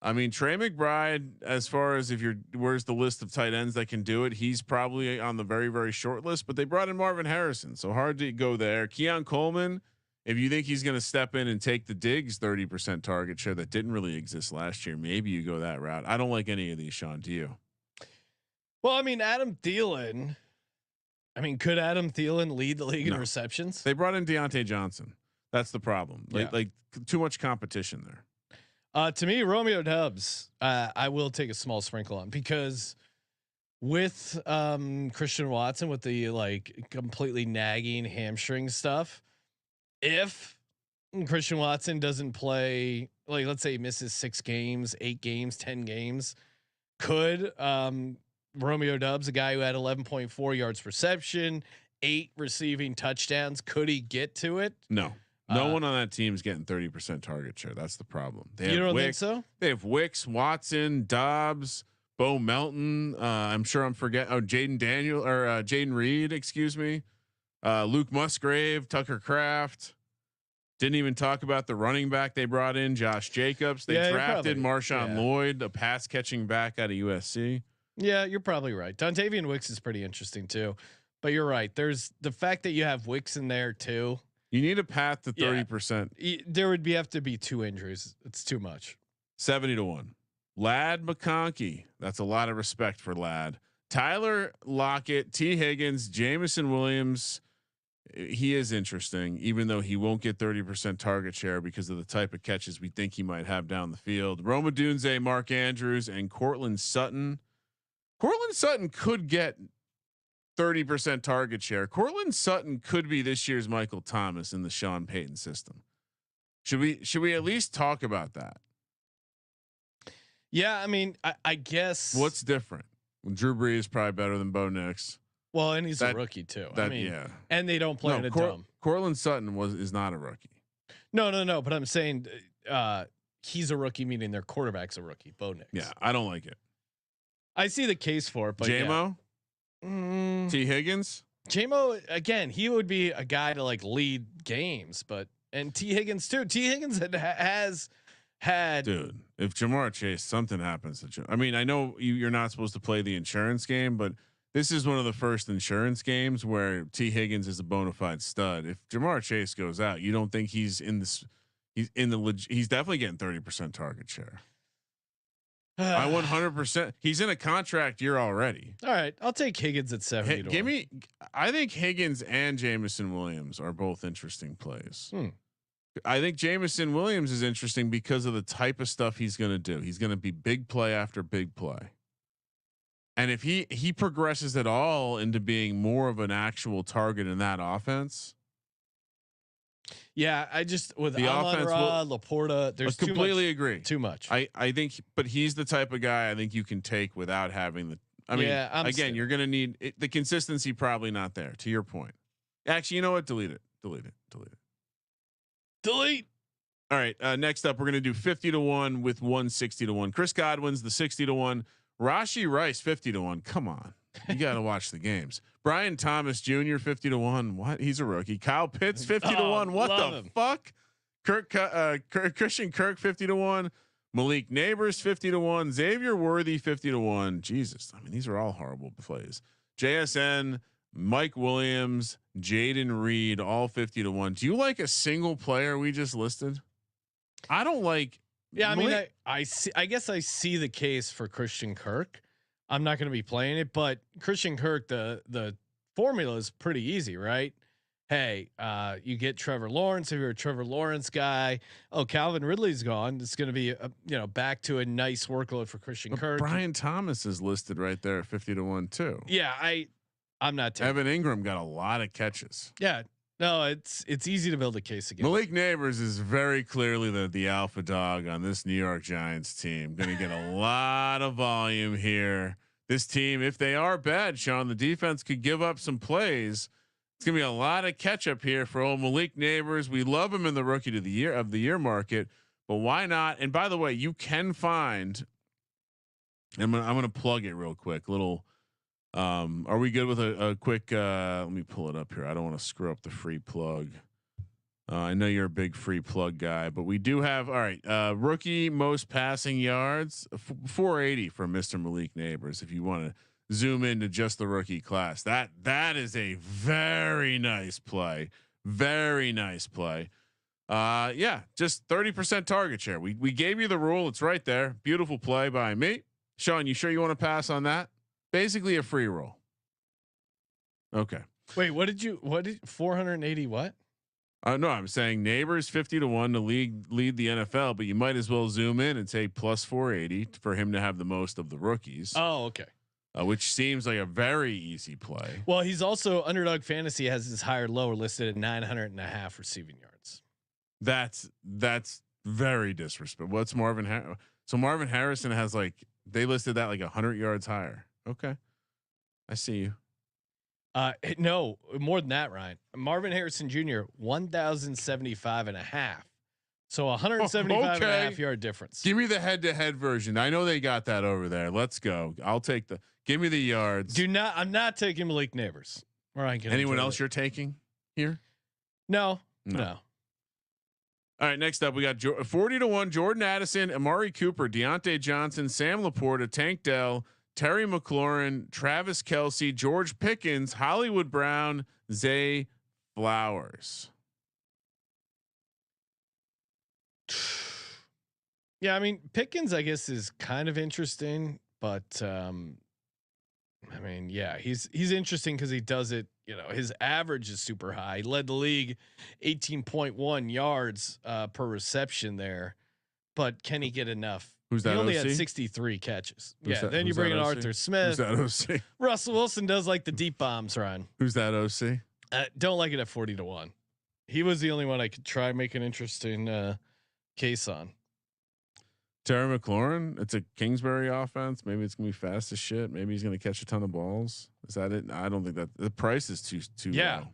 I mean, Trey McBride, as far as where's the list of tight ends that can do it? He's probably on the very, very short list, but they brought in Marvin Harrison. So hard to go there. Keon Coleman if you think he's going to step in and take the Diggs 30% target share that didn't really exist last year, maybe you go that route. I don't like any of these, Sean. Do you? Well, I mean, Adam Thielen. I mean, could Adam Thielen lead the league in No. receptions? They brought in Deontay Johnson. That's the problem. Yeah. Like too much competition there. To me, Romeo Dubs, I will take a small sprinkle on, because with Christian Watson with the like completely nagging hamstring stuff, if Christian Watson doesn't play, like let's say he misses 6 games, 8 games, 10 games, could Romeo Dubs, a guy who had 11.4 yards reception, 8 receiving touchdowns, could he get to it? No. No one on that team is getting 30% target share. That's the problem. They You have don't think so? They have Wicks, Watson, Dobbs, Bo Melton. I'm sure I'm forgetting. Oh, Jaden Reed. Excuse me. Luke Musgrave, Tucker Kraft. Didn't even talk about the running back they brought in, Josh Jacobs. They drafted Marshawn Lloyd, a pass catching back out of USC. Yeah, you're probably right. Dontavian Wicks is pretty interesting too, but you're right. There's the fact that you have Wicks in there too. You need a path to 30%. There would have to be 2 injuries. It's too much. 70-1. Lad McConkey. That's a lot of respect for Lad. Tyler Lockett, T Higgins, Jamison Williams. He is interesting, even though he won't get 30% target share because of the type of catches we think he might have down the field. Roma Dunze, Mark Andrews, and Cortland Sutton. Cortland Sutton could get 30% target share. Cortland Sutton could be this year's Michael Thomas in the Sean Payton system. Should we at least talk about that? Yeah, I mean, I guess what's different. Drew Brees is probably better than Bo Nix. Well, and he's a rookie too. I mean, and they don't play in a dome. Cortland Sutton is not a rookie. No. But I'm saying he's a rookie, meaning their quarterback's a rookie. Bo Nix. Yeah, I don't like it. I see the case for it, but JMO, T Higgins, JMO again. He would be a guy to like lead games, and T Higgins too. T Higgins has had. Dude, if Jamar Chase, something happens to I mean, I know you're not supposed to play the insurance game, but this is one of the first insurance games where T Higgins is a bona fide stud. If Jamar Chase goes out, you don't think he's in this? He's definitely getting 30% target share. I 100%. He's in a contract year already. All right, I'll take Higgins at 70. I think Higgins and Jamison Williams are both interesting plays. I think Jamison Williams is interesting because of the type of stuff he's going to do. He's going to be big play after big play. And if he progresses at all into being more of an actual target in that offense. Yeah, I just with the offense, Laporta, there's completely agree. Too much. I think, but he's the type of guy I think you can take without having the. I mean, again, you're going to need the consistency. Probably not there. To your point. Actually, you know what? Delete it. Delete. All right. Next up, we're going to do 50-1 with 160-1. Chris Godwin's the 60-1. Rashi Rice 50-1. Come on, you got to watch the games. Brian Thomas Jr. 50-1. What? He's a rookie. Kyle Pitts 50-1. What the fuck? Christian Kirk 50-1. Malik Neighbors 50-1. Xavier Worthy 50-1. Jesus, I mean these are all horrible plays. JSN, Mike Williams, Jaden Reed, all 50-1. Do you like a single player we just listed? I don't like. Yeah, I mean, I see. I guess I see the case for Christian Kirk. I'm not going to be playing it, but Christian Kirk, the formula is pretty easy, right? Hey, you get Trevor Lawrence if you're a Trevor Lawrence guy. Oh, Calvin Ridley's gone. It's going to be back to a nice workload for Christian Kirk. Brian Thomas is listed right there at 50-1 too. Yeah, I'm not. Evan Ingram got a lot of catches. Yeah. No, it's easy to build a case again. Malik Neighbors is very clearly the alpha dog on this New York Giants team. Going to get a lot of volume here. This team, if they are bad, Sean, the defense could give up some plays. It's going to be a lot of catch up here for old Malik Neighbors. We love him in the rookie of the year market, but why not? And by the way, you can find. I'm going to plug it real quick. Are we good with a quick? Let me pull it up here. I don't want to screw up the free plug. I know you're a big free plug guy, but we do have, all right. Rookie most passing yards, 480 for Mr. Malik Neighbors. If you want to zoom into just the rookie class, that is a very nice play. Very nice play. Yeah, just 30% target share. We gave you the rule. It's right there. Beautiful play by me. Sean, you sure you want to pass on that? Basically a free roll. Okay. Wait, what did 480 what? No, I'm saying Neighbors 50-1 to lead the NFL, but you might as well zoom in and say plus 480 for him to have the most of the rookies. Oh, okay. Which seems like a very easy play. Well, he's also Underdog Fantasy has his higher lower listed at 900.5 receiving yards. That's very disrespectful. What's Marvin? So Marvin Harrison has they listed that 100 yards higher. Okay, I see you. No, more than that, Ryan. Marvin Harrison Jr. 1,075.5. So 175.5 yard difference. Give me the head-to-head version. I know they got that over there. Let's go. I'll take the. Give me the yards. I'm not taking Malik Neighbors. Anyone else you're taking here? No. All right. Next up, we got 40-1 Jordan Addison, Amari Cooper, Deontay Johnson, Sam Laporta, Tank Dell, Terry McLaurin, Travis Kelce, George Pickens, Hollywood Brown, Zay Flowers. Yeah, I mean Pickens, I guess, is kind of interesting, but I mean, yeah, he's interesting because he does it. You know, his average is super high. He led the league 18.1 yards per reception there, but can he get enough? Who's that? He only OC? had 63 catches. Who's that? Then you bring in Arthur Smith. Who's that OC? Russell Wilson does like the deep bombs, Ryan. Who's that OC? Don't like it at 40-1. He was the only one I could try make an interesting case on. Terry McLaurin. It's a Kingsbury offense. Maybe it's gonna be fast as shit. Maybe he's gonna catch a ton of balls. Is that it? I don't think that the price is too low.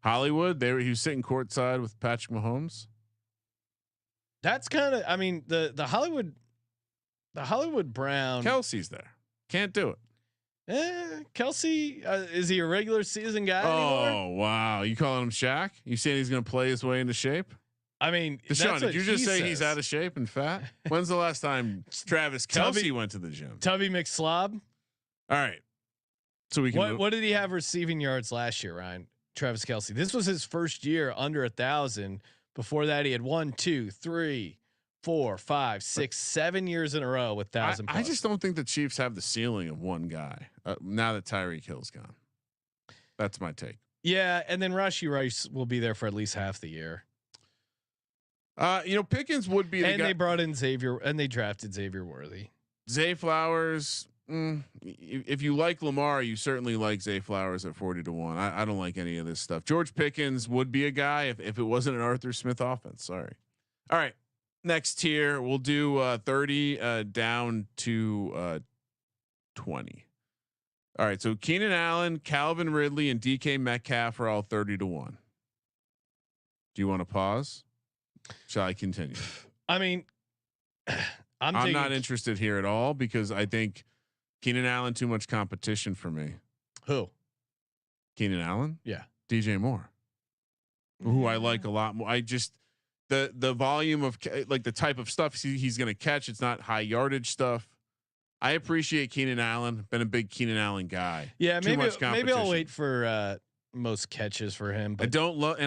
Hollywood. He was sitting courtside with Patrick Mahomes. That's kind of. I mean, the Hollywood Brown. Kelsey's there. Can't do it. Kelsey, is he a regular season guy anymore? Oh wow! You calling him Shaq? You saying he's gonna play his way into shape? I mean, Deshaun, did you just say he's out of shape and fat? When's the last time Travis Kelce went to the gym? Tubby McSlob. All right. So we can. What did he have receiving yards last year, Ryan? Travis Kelce. This was his first year under 1,000. Before that, he had 1, 2, 3, 4, 5, 6, 7 years in a row with 1,000. I just don't think the Chiefs have the ceiling of one guy. Now that Tyreek Hill's gone, that's my take. Yeah, and then Rashee Rice will be there for at least half the year. Pickens would be the guy. They brought in Xavier, and they drafted Xavier Worthy. Zay Flowers. If you like Lamar, you certainly like Zay Flowers at 40-1. I don't like any of this stuff. George Pickens would be a guy if it wasn't an Arthur Smith offense. Sorry. All right. Next tier, we'll do 30 down to 20. All right. So Keenan Allen, Calvin Ridley, and DK Metcalf are all 30-1. Do you want to pause? Shall I continue? I mean, I'm not interested here at all because I think Keenan Allen too much competition for me. Who? Keenan Allen? Yeah. DJ Moore, who I like a lot more. I just the volume of the type of stuff he's going to catch. It's not high yardage stuff. I appreciate Keenan Allen. Been a big Keenan Allen guy. Yeah, maybe I'll wait for most catches for him. But I don't love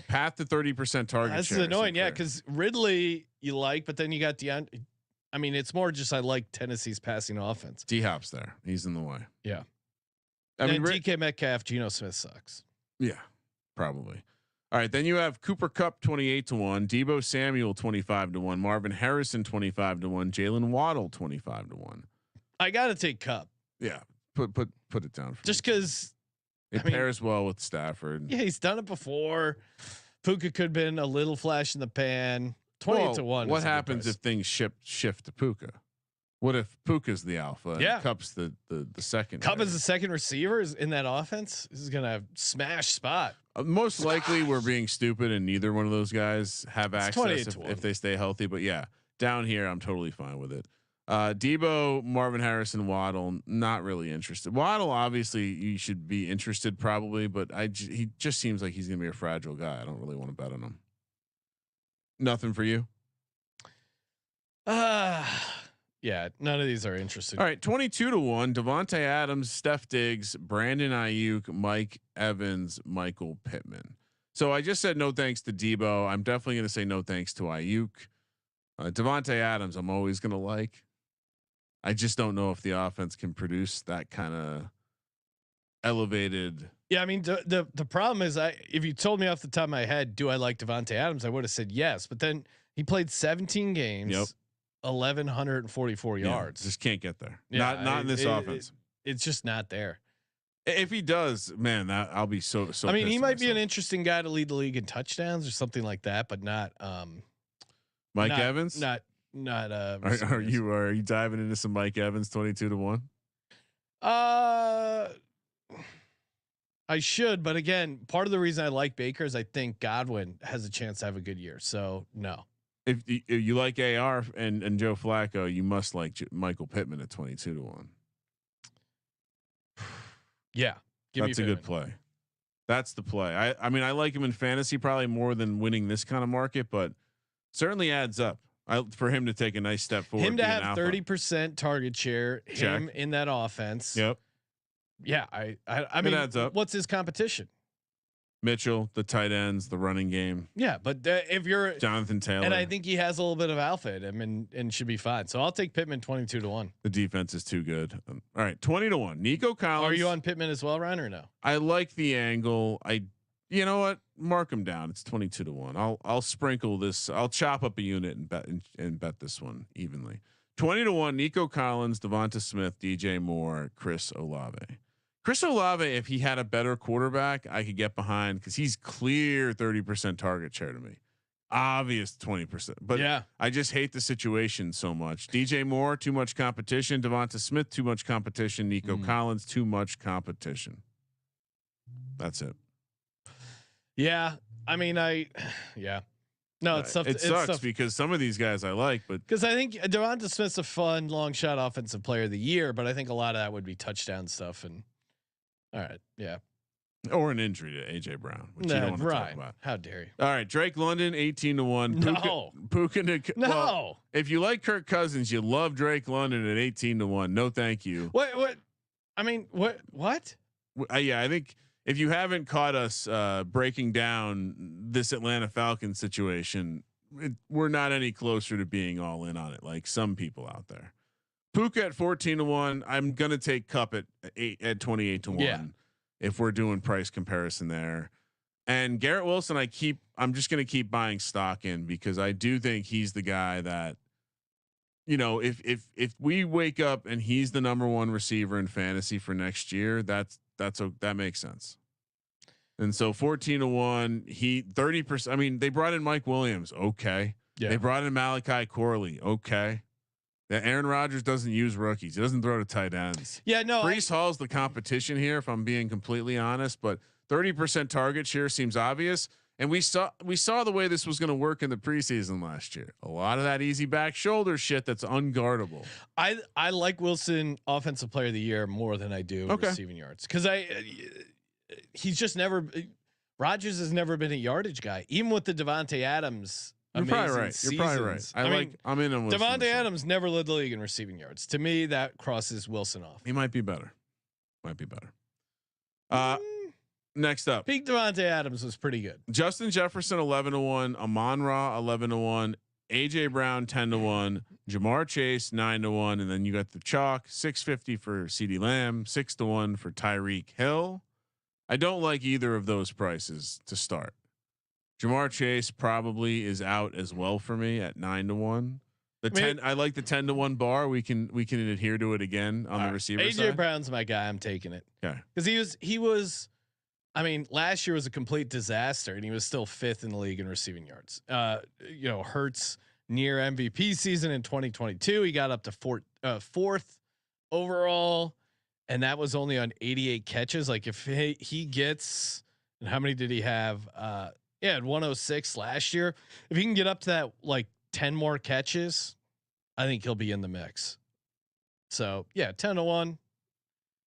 path to 30% target. This is annoying. Yeah, because Ridley you like, but then you got DeAndre. I mean, it's more just I like Tennessee's passing offense. D Hop's there. He's in the way. Yeah. I mean, DK Metcalf, Geno Smith sucks. Yeah, probably. All right. Then you have Cooper Kupp 28-1, Debo Samuel 25-1, Marvin Harrison 25-1, Jalen Waddle 25-1. I got to take Kupp. Yeah. Put it down. Just because it pairs well with Stafford. Yeah, he's done it before. Puka could have been a little flash in the pan. 20-1. What happens if things shift to Puka? What if Puka's the alpha? And Kupp's the second. Kupp is the second receiver in that offense. This is gonna smash spot. Most likely, we're being stupid, and neither one of those guys have access if they stay healthy. But yeah, down here, I'm totally fine with it. Debo, Marvin Harrison, Waddle, not really interested. Waddle, obviously, you should be interested probably, but he just seems like he's gonna be a fragile guy. I don't really want to bet on him. Nothing for you. Yeah, none of these are interesting. All right, 22-1. Devontae Adams, Steph Diggs, Brandon Ayuk, Mike Evans, Michael Pittman. So I just said no thanks to Debo. I'm definitely going to say no thanks to Ayuk. Devontae Adams, I'm always going to like. I just don't know if the offense can produce that kind of elevated. Yeah, I mean the problem is if you told me off the top of my head, do I like Devontae Adams? I would have said yes, but then he played 17 games, Yep. 1,144 yards. Just can't get there. Yeah, Not in this offense. It's just not there. If he does, man, that I'll be so. I mean, he pissed might at be an myself. interesting guy to lead the league in touchdowns or something like that, but not Mike Evans. Not Are receivers. you diving into some Mike Evans 22-1? I should, but again, part of the reason I like Baker is I think Godwin has a chance to have a good year. So no. If you like AR and Joe Flacco, you must like Michael Pittman at 22-1. Yeah, That's a good play. That's the play. I mean, I like him in fantasy probably more than winning this kind of market, but certainly adds up. For him to take a nice step forward. Him to have 30% target share, him in that offense. Yep. Yeah, I mean, adds up. What's his competition? Mitchell, the tight ends, the running game. Yeah, but if you're Jonathan Taylor, and I think he has a little bit of alpha in him and should be fine. So I'll take Pittman 22-1. the defense is too good. All right, 20-1. Nico Collins. Are you on Pittman as well, Ryan, or no? I like the angle. You know what? Mark him down. It's 22-1. I'll sprinkle this. I'll chop up a unit and bet this one evenly. 20-1. Nico Collins, Devonta Smith, DJ Moore, Chris Olave. Chris Olave, if he had a better quarterback, I could get behind because he's clear 30% target share to me. Obvious 20%, but yeah, I just hate the situation so much. DJ Moore, too much competition. Devonta Smith, too much competition. Nico Collins, too much competition. That's it. Yeah, I mean, yeah. No, it's tough. It sucks because some of these guys I like, but because I think Devonta Smith's a fun long shot offensive player of the year, but I think a lot of that would be touchdown stuff. And all right, yeah, or an injury to AJ Brown, which you don't want to talk about. How dare you? All right, Drake London, 18-1. No, Puka no. Well, if you like Kirk Cousins, you love Drake London at 18-1. No, thank you. What? I mean, what? Yeah, I think. If you haven't caught us breaking down this Atlanta Falcons situation, we're not any closer to being all in on it like some people out there. Puka at 14-1. I'm gonna take Cup at 28-1. Yeah. If we're doing price comparison there, and Garrett Wilson, I'm just gonna keep buying stock in because I do think he's the guy that, if we wake up and he's the number one receiver in fantasy for next year, that makes sense. And so 14-1, he 30%. I mean, they brought in Mike Williams. Okay. Yeah. They brought in Malachi Corley. Okay. Aaron Rodgers doesn't use rookies. He doesn't throw to tight ends. Yeah, no. Brees Hall's the competition here, if I'm being completely honest, but 30% target share seems obvious. And we saw the way this was going to work in the preseason last year. A lot of that easy back shoulder shit that's unguardable. I like Wilson offensive player of the year more than I do receiving yards because he's just never. Rodgers has never been a yardage guy, even with the Devontae Adams. You're probably right. Seasons. You're probably right. I'm in on Wilson. Devontae Adams never led the league in receiving yards. To me, that crosses Wilson off. He might be better. Next up, Peak Devontae Adams was pretty good. Justin Jefferson 11-1, Amon Ra 11-1, AJ Brown 10-1, Jamar Chase 9-1, and then you got the chalk 650 for CeeDee Lamb, 6-1 for Tyreek Hill. I don't like either of those prices to start. Jamar Chase probably is out as well for me at 9-1. I like the 10-1 bar. We can adhere to it again on the receiver side. AJ Brown's my guy. I'm taking it. Okay. Because he was. I mean, last year was a complete disaster, and he was still 5th in the league in receiving yards. Hurts near MVP season in 2022. He got up to 4th overall, and that was only on 88 catches. Like if he gets, and how many did he have? He had 106 last year. If he can get up to that, like 10 more catches, I think he'll be in the mix. So yeah, 10-1.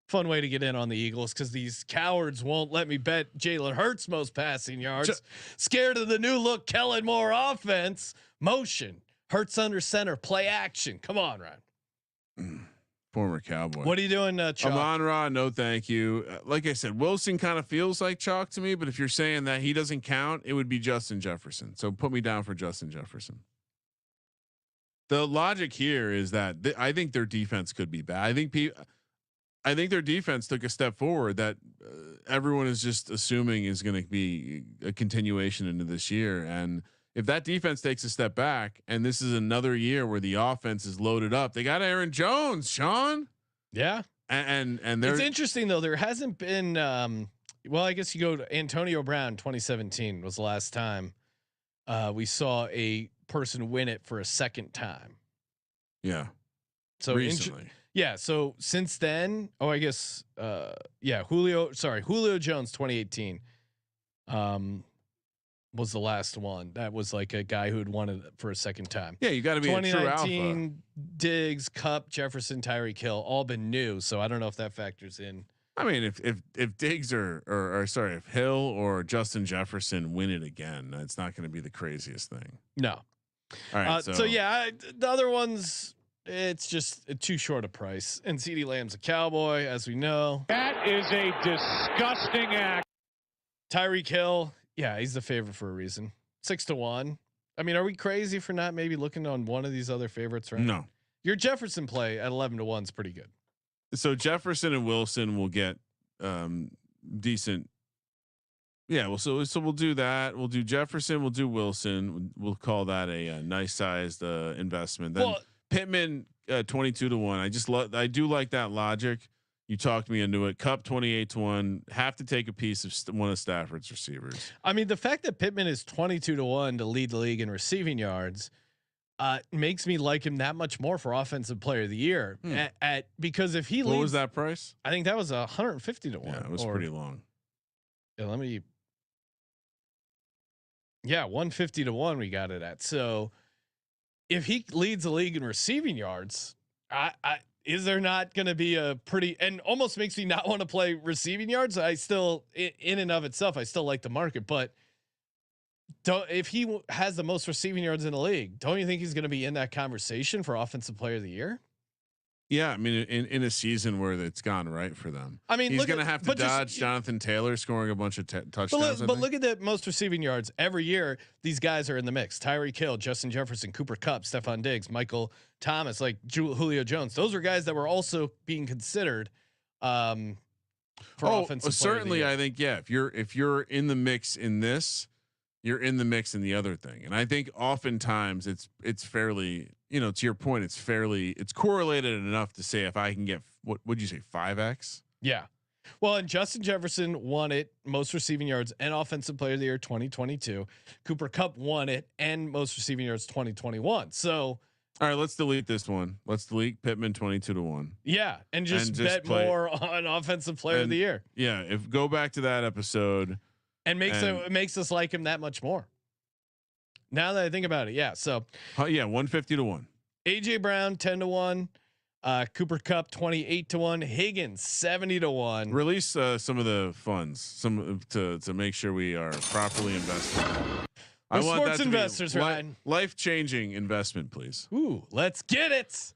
Fun way to get in on the Eagles because these cowards won't let me bet Jalen Hurts most passing yards. Scared of the new look Kellen Moore offense. Motion. Hurts under center. Play action. Come on, Ryan. Former Cowboy. What are you doing, Chalk? Amon-Ra, no thank you. Like I said, Wilson kind of feels like chalk to me, but if you're saying that he doesn't count, it would be Justin Jefferson. So put me down for Justin Jefferson. The logic here is that I think their defense could be bad. I think their defense took a step forward that everyone is just assuming is going to be a continuation into this year. And if that defense takes a step back, and this is another year where the offense is loaded up, they got Aaron Jones, Sean. Yeah, and it's interesting though. There hasn't been. Well, I guess you go to Antonio Brown. 2017 was the last time we saw a person win it for a second time. Yeah. So recently. Yeah. So since then, I guess, Julio Jones, 2018, was the last one. That was like a guy who had won it for a second time. Yeah. You got to be a true alpha. Diggs, Cup, Jefferson, Tyreek Hill, all been new. So I don't know if that factors in. I mean, if Diggs if Hill or Justin Jefferson win it again, it's not going to be the craziest thing. No. All right. So yeah, the other ones, it's just too short a price. And CeeDee Lamb's a Cowboy, as we know. That is a disgusting act. Tyreek Hill, yeah, he's the favorite for a reason. 6-1. I mean, are we crazy for not maybe looking on one of these other favorites? Right? No. Your Jefferson play at 11-1 is pretty good. So Jefferson and Wilson will get decent. Yeah, well, so we'll do that. We'll do Jefferson. We'll do Wilson. We'll call that a nice sized investment. Then Pittman 22-1. I do like that logic. You talked me into it. Cup 28-1. Have to take a piece of one of Stafford's receivers. I mean, the fact that Pittman is 22-1 to lead the league in receiving yards makes me like him that much more for offensive player of the year. Because if he leads, what was that price? I think that was 150-1. Yeah, it was pretty long. Yeah, 150-1 we got it at. So if he leads the league in receiving yards, is there not going to be a pretty, and almost makes me not want to play receiving yards. I still, in and of itself, I still like the market, but if he has the most receiving yards in the league, don't you think he's going to be in that conversation for offensive player of the year? Yeah, I mean, in a season where it's gone right for them. I mean, he's going to have to dodge Jonathan Taylor scoring a bunch of touchdowns. But look at the most receiving yards every year. These guys are in the mix: Tyreek Hill, Justin Jefferson, Cooper Kupp, Stephon Diggs, Michael Thomas, like Julio Jones. Those are guys that were also being considered for offensive. Certainly, I think if you're in the mix in this, you're in the mix in the other thing. And I think oftentimes it's fairly, to your point, it's correlated enough to say if I can get, what would you say, 5x? Yeah. Well, and Justin Jefferson won it most receiving yards and offensive player of the year 2022. Cooper Kupp won it and most receiving yards 2021. So, all right, let's delete this one. Let's delete Pittman 22-1. Yeah, and just bet more on offensive player of the year. Yeah, go back to that episode. And it makes us like him that much more. Now that I think about it, yeah. So 150-1. AJ Brown 10-1, Cooper Kupp 28-1, Higgins 70-1. Release some of the funds, to make sure we are properly invested. I want sports investors, Ryan. Life-changing investment, please. Ooh, let's get it.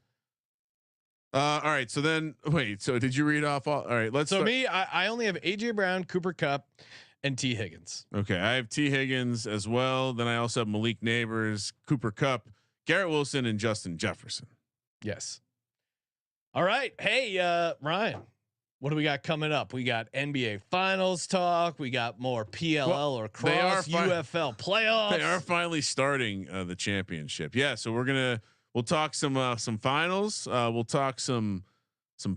All right. So then, wait. So did you read off all right? Let's. So I only have AJ Brown, Cooper Kupp, and T Higgins. Okay, I have T Higgins as well. Then I also have Malik Neighbors, Cooper Kupp, Garrett Wilson, and Justin Jefferson. Yes. All right. Hey, Ryan, what do we got coming up? We got NBA Finals talk. We got more PLL or cross UFL playoffs. They are finally starting the championship. Yeah. So we'll talk some finals. We'll talk some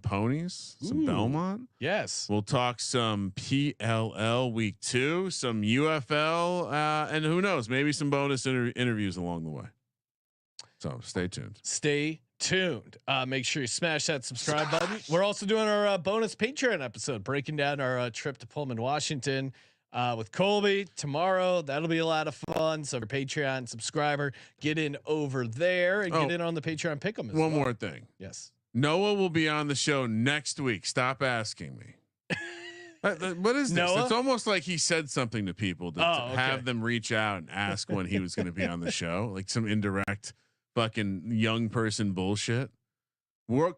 ponies, some Belmont. Yes. We'll talk some PLL week 2, some UFL, and who knows, maybe some bonus interviews along the way. So stay tuned. Stay tuned. Make sure you smash that subscribe button. We're also doing our bonus Patreon episode, breaking down our trip to Pullman, Washington, with Colby tomorrow. That'll be a lot of fun. So, if you're a Patreon subscriber, get in over there and get in on the Patreon pick'em. One more thing. Yes. Noah will be on the show next week. Stop asking me. What is this? Noah? It's almost like he said something to people to have them reach out and ask when he was going to be on the show, like some indirect fucking young person bullshit.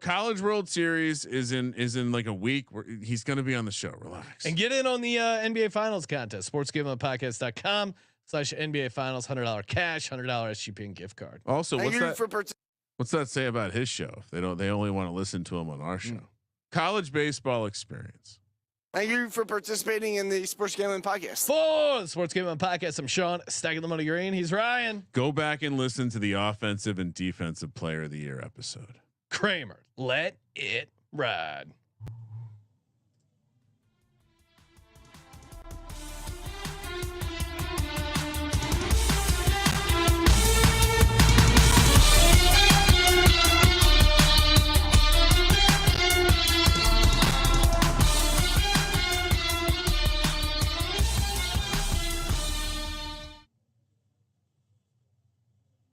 College World Series is in like a week. He's going to be on the show. Relax and get in on the NBA Finals contest. sportsgamblingpodcast.com/NBA Finals. $100 cash, $100 SGPN gift card. Also, what's that say about his show? They only want to listen to him on our show. College baseball experience. Thank you for participating in the Sports Gambling Podcast. For the Sports Gambling Podcast, I'm Sean, stacking the money green. He's Ryan. Go back and listen to the offensive and defensive player of the year episode. Kramer, let it ride.